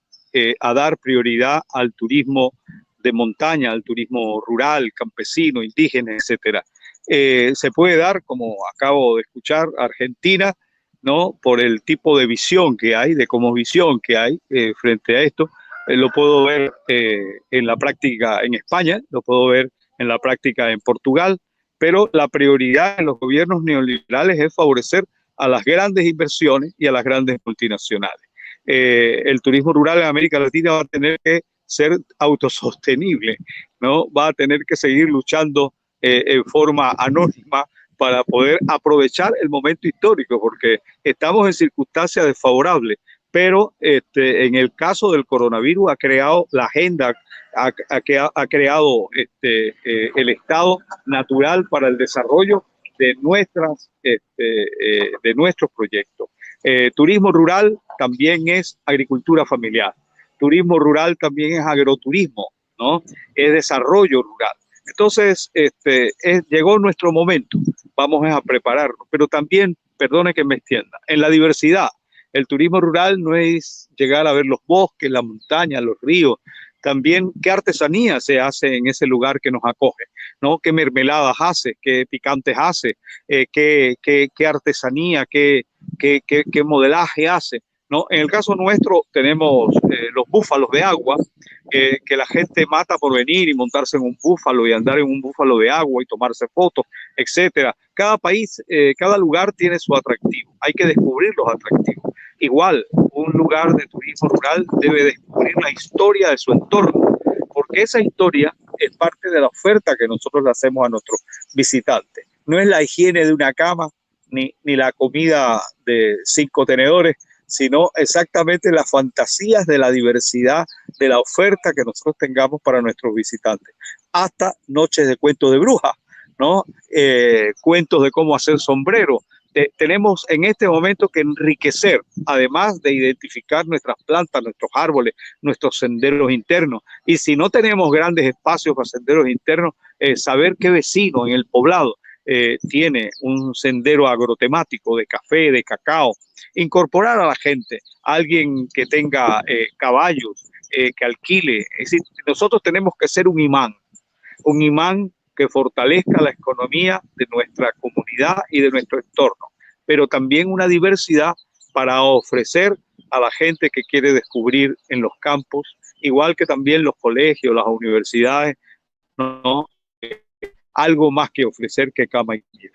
F: a dar prioridad al turismo de montaña, al turismo rural, campesino, indígena, etcétera. Se puede dar, como acabo de escuchar, Argentina, ¿no? Por el tipo de visión que hay, de cosmovisión que hay frente a esto. Lo puedo ver en la práctica en España, lo puedo ver en la práctica en Portugal, pero la prioridad en los gobiernos neoliberales es favorecer a las grandes inversiones y a las grandes multinacionales. El turismo rural en América Latina va a tener que ser autosostenible, ¿no? Va a tener que seguir luchando en forma anónima para poder aprovechar el momento histórico, porque estamos en circunstancias desfavorables, pero en el caso del coronavirus ha creado la agenda, ha creado el estado natural para el desarrollo de nuestros proyectos. Turismo rural también es agricultura familiar. Turismo rural también es agroturismo, ¿no? Es desarrollo rural. Entonces, llegó nuestro momento. Vamos a prepararnos, pero también, perdone que me extienda, en la diversidad. El turismo rural no es llegar a ver los bosques, la montaña, los ríos, también qué artesanía se hace en ese lugar que nos acoge, ¿no? Qué mermeladas hace, qué picantes hace, qué artesanía, qué modelaje hace, ¿no? En el caso nuestro tenemos los búfalos de agua, que la gente mata por venir y montarse en un búfalo y andar en un búfalo de agua y tomarse fotos, etcétera. Cada país, cada lugar tiene su atractivo. Hay que descubrir los atractivos. Igual, un lugar de turismo rural debe descubrir la historia de su entorno, porque esa historia es parte de la oferta que nosotros le hacemos a nuestros visitantes. No es la higiene de una cama, ni la comida de 5 tenedores, sino exactamente las fantasías de la diversidad de la oferta que nosotros tengamos para nuestros visitantes. Hasta noches de cuentos de brujas, ¿no? Cuentos de cómo hacer sombrero. Tenemos en este momento que enriquecer, además de identificar nuestras plantas, nuestros árboles, nuestros senderos internos. Y si no tenemos grandes espacios para senderos internos, saber qué vecino en el poblado tiene un sendero agrotemático de café, de cacao. Incorporar a la gente, alguien que tenga caballos, que alquile. Es decir, nosotros tenemos que ser un imán que fortalezca la economía de nuestra comunidad y de nuestro entorno, pero también una diversidad para ofrecer a la gente que quiere descubrir en los campos, igual que también los colegios, las universidades, ¿no? Algo más que ofrecer que cama y comida.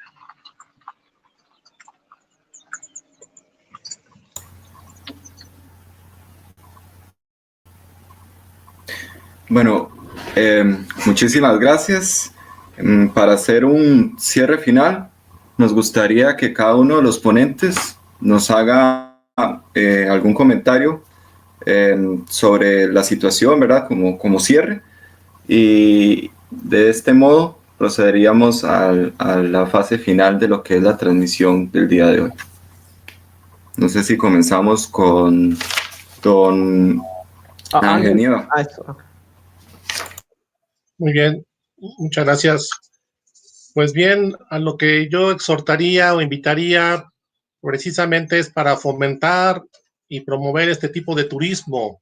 B: Bueno, muchísimas gracias. Para hacer un cierre final, nos gustaría que cada uno de los ponentes nos haga algún comentario sobre la situación, ¿verdad? Como cierre. Y de este modo procederíamos a la fase final de lo que es la transmisión del día de hoy. No sé si comenzamos con don Ángel Nieva.
C: Muy bien, muchas gracias. Pues bien, a lo que yo exhortaría o invitaría precisamente es para fomentar y promover este tipo de turismo,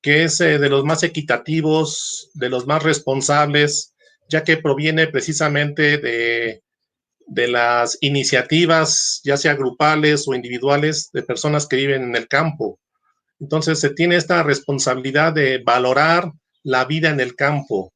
C: que es de los más equitativos, de los más responsables, ya que proviene precisamente de las iniciativas, ya sea grupales o individuales, de personas que viven en el campo. Entonces se tiene esta responsabilidad de valorar la vida en el campo.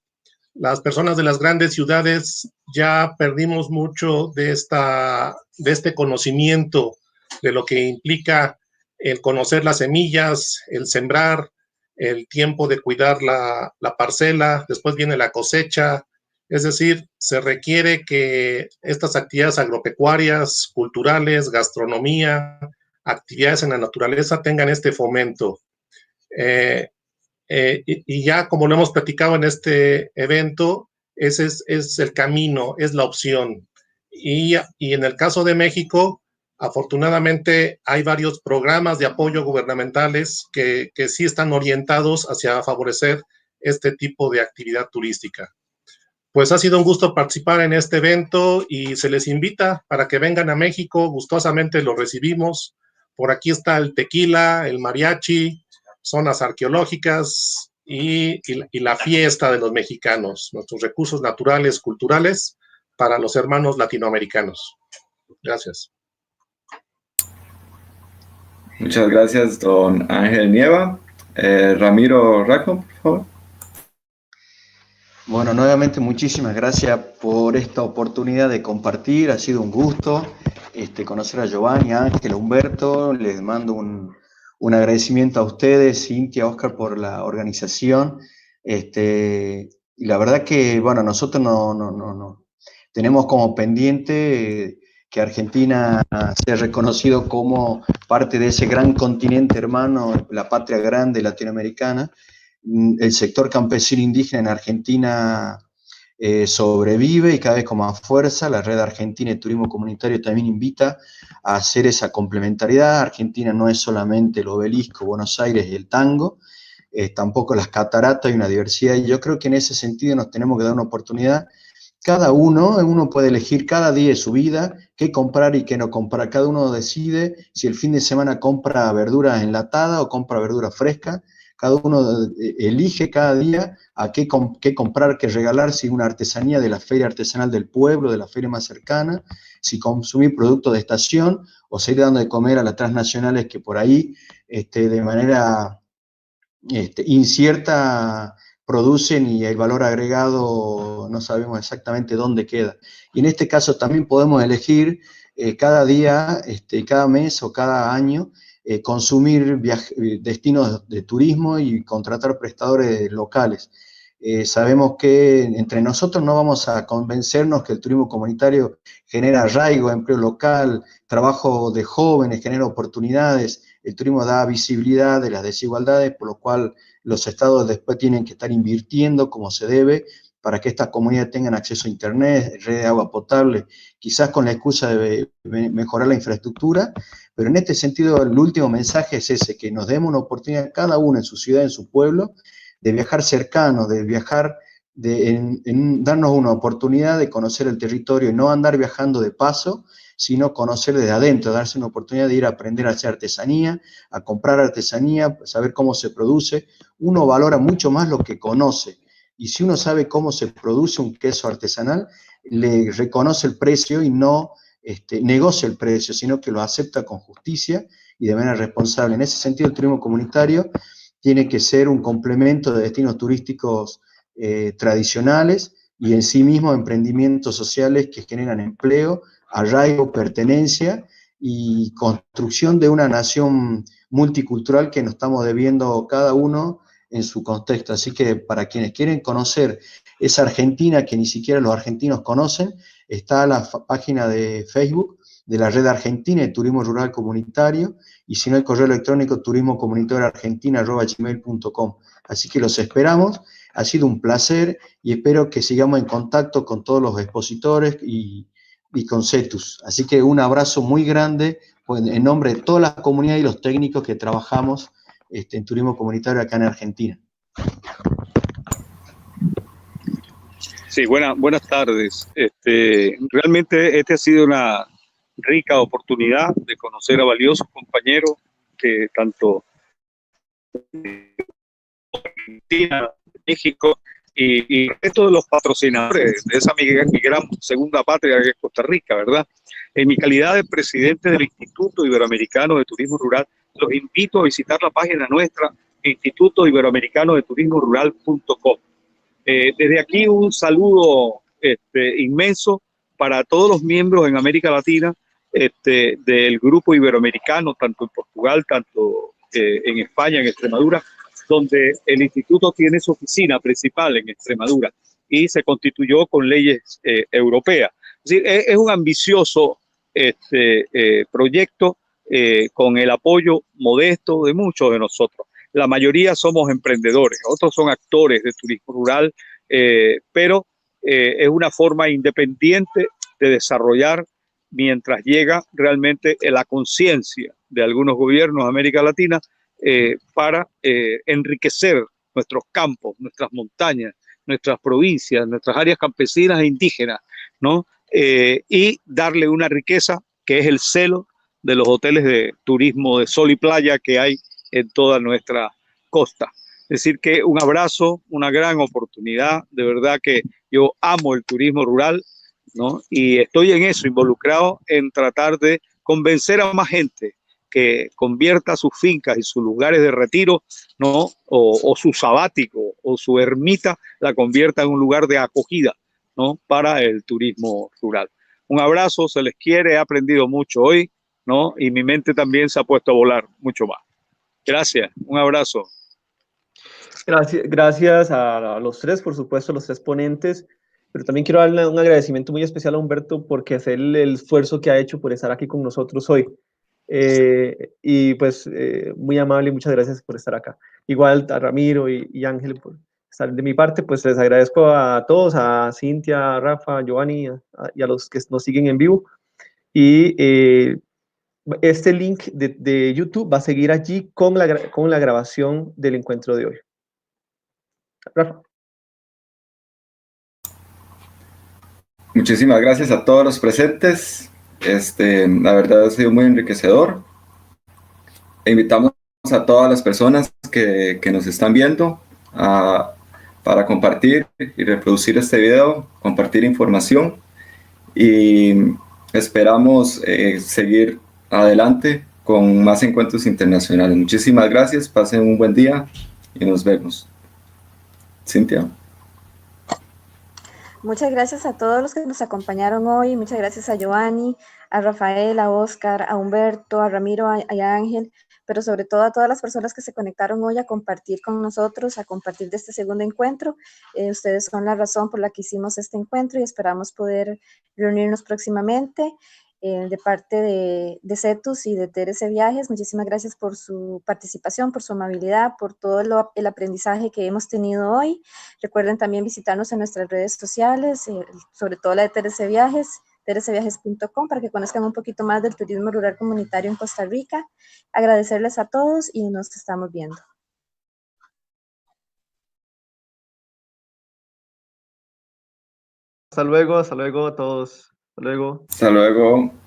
C: Las personas de las grandes ciudades ya perdimos mucho de este conocimiento de lo que implica el conocer las semillas, el sembrar, el tiempo de cuidar la parcela, después viene la cosecha. Es decir, se requiere que estas actividades agropecuarias, culturales, gastronomía, actividades en la naturaleza tengan este fomento. Y ya como lo hemos platicado en este evento, ese es el camino, es la opción. Y en el caso de México, afortunadamente hay varios programas de apoyo gubernamentales que sí están orientados hacia favorecer este tipo de actividad turística. Pues ha sido un gusto participar en este evento y se les invita para que vengan a México, gustosamente los recibimos. Por aquí está el tequila, el mariachi, zonas arqueológicas y la fiesta de los mexicanos, nuestros recursos naturales, culturales, para los hermanos latinoamericanos. Gracias.
B: Muchas gracias, don Ángel Nieva. Ramiro Raco, por favor.
D: Bueno, nuevamente muchísimas gracias por esta oportunidad de compartir. Ha sido un gusto conocer a Giovanni, Ángel, a Humberto. Les mando un agradecimiento a ustedes, Cintia, Oscar, por la organización. Y la verdad que, bueno, nosotros no tenemos como pendiente que Argentina sea reconocido como parte de ese gran continente hermano, la patria grande latinoamericana. El sector campesino indígena en Argentina sobrevive y cada vez con más fuerza. La Red Argentina de Turismo Comunitario también invita a hacer esa complementariedad. Argentina no es solamente el obelisco, Buenos Aires y el tango, tampoco las cataratas, hay una diversidad, y yo creo que en ese sentido nos tenemos que dar una oportunidad. Cada uno puede elegir cada día de su vida qué comprar y qué no comprar. Cada uno decide si el fin de semana compra verdura enlatada o compra verdura fresca. cada uno elige cada día a qué comprar, qué regalar, si una artesanía de la feria artesanal del pueblo, de la feria más cercana, si consumir productos de estación o seguir dando de comer a las transnacionales que por ahí, de manera incierta, producen y el valor agregado no sabemos exactamente dónde queda. Y en este caso también podemos elegir cada día, cada mes o cada año, consumir destinos de turismo y contratar prestadores locales. Sabemos que entre nosotros no vamos a convencernos que el turismo comunitario genera arraigo, empleo local, trabajo de jóvenes, genera oportunidades. El turismo da visibilidad de las desigualdades, por lo cual los estados después tienen que estar invirtiendo como se debe para que estas comunidades tengan acceso a internet, red de agua potable, quizás con la excusa de mejorar la infraestructura, pero en este sentido el último mensaje es ese, que nos demos una oportunidad cada uno en su ciudad, en su pueblo, de viajar cercano, de viajar, darnos una oportunidad de conocer el territorio y no andar viajando de paso, sino conocer desde adentro, darse una oportunidad de ir a aprender a hacer artesanía, a comprar artesanía, saber cómo se produce. Uno valora mucho más lo que conoce, y si uno sabe cómo se produce un queso artesanal, le reconoce el precio y no negocia el precio, sino que lo acepta con justicia y de manera responsable. En ese sentido, el turismo comunitario tiene que ser un complemento de destinos turísticos tradicionales y en sí mismo emprendimientos sociales que generan empleo, arraigo, pertenencia y construcción de una nación multicultural que nos estamos debiendo cada uno en su contexto. Así que para quienes quieren conocer esa Argentina que ni siquiera los argentinos conocen, está la página de Facebook de la Red Argentina de Turismo Rural Comunitario, y si no, el correo electrónico turismocomunitarioargentina@gmail.com. Así que los esperamos, ha sido un placer y espero que sigamos en contacto con todos los expositores y con CETUS. Así que un abrazo muy grande en nombre de todas las comunidades y los técnicos que trabajamos en turismo comunitario acá en Argentina.
F: Sí, buenas tardes. Realmente ha sido una rica oportunidad de conocer a valiosos compañeros que tanto de Argentina, México y el resto de los patrocinadores de esa mi gran segunda patria que es Costa Rica, ¿verdad? En mi calidad de presidente del Instituto Iberoamericano de Turismo Rural, los invito a visitar la página nuestra, Instituto Iberoamericano de Turismo Rural.com. Desde aquí un saludo inmenso para todos los miembros en América Latina del grupo iberoamericano, tanto en Portugal, tanto en España, en Extremadura, donde el instituto tiene su oficina principal en Extremadura y se constituyó con leyes europeas. Es decir, es un ambicioso proyecto con el apoyo modesto de muchos de nosotros. La mayoría somos emprendedores, otros son actores de turismo rural, pero es una forma independiente de desarrollar mientras llega realmente la conciencia de algunos gobiernos de América Latina para enriquecer nuestros campos, nuestras montañas, nuestras provincias, nuestras áreas campesinas e indígenas, ¿no? Y darle una riqueza que es el celo de los hoteles de turismo de sol y playa que hay en toda nuestra costa. Es decir, que un abrazo, una gran oportunidad, de verdad que yo amo el turismo rural, ¿no? Y estoy en eso, involucrado en tratar de convencer a más gente que convierta sus fincas y sus lugares de retiro, ¿no? O su sabático o su ermita, la convierta en un lugar de acogida, ¿no? Para el turismo rural. Un abrazo, se les quiere, he aprendido mucho hoy, ¿no? Y mi mente también se ha puesto a volar mucho más. Gracias, un abrazo.
E: Gracias a los tres, por supuesto, los tres ponentes, pero también quiero darle un agradecimiento muy especial a Humberto porque hacer el esfuerzo que ha hecho por estar aquí con nosotros hoy. Y pues muy amable y muchas gracias por estar acá. Igual a Ramiro y Ángel por estar de mi parte, pues les agradezco a todos, a Cintia, a Rafa, a Giovanni y a los que nos siguen en vivo. Y este link de YouTube va a seguir allí con la grabación del encuentro de hoy. Rafa.
B: Muchísimas gracias a todos los presentes. La verdad ha sido muy enriquecedor. E invitamos a todas las personas que nos están viendo para compartir y reproducir este video, compartir información y esperamos seguir adelante con más encuentros internacionales. Muchísimas gracias, pasen un buen día y nos vemos. Cintia.
A: Muchas gracias a todos los que nos acompañaron hoy. Muchas gracias a Giovanni, a Rafael, a Oscar, a Humberto, a Ramiro, a Ángel, pero sobre todo a todas las personas que se conectaron hoy a compartir con nosotros, a compartir de este segundo encuentro. Ustedes son la razón por la que hicimos este encuentro y esperamos poder reunirnos próximamente. De parte de CETUS y de TRC Viajes, muchísimas gracias por su participación, por su amabilidad, por todo el aprendizaje que hemos tenido hoy. Recuerden también visitarnos en nuestras redes sociales, sobre todo la de TRC Viajes, trcviajes.com, para que conozcan un poquito más del turismo rural comunitario en Costa Rica. Agradecerles a todos y nos estamos viendo.
E: Hasta luego a todos. Hasta luego.
B: Hasta luego.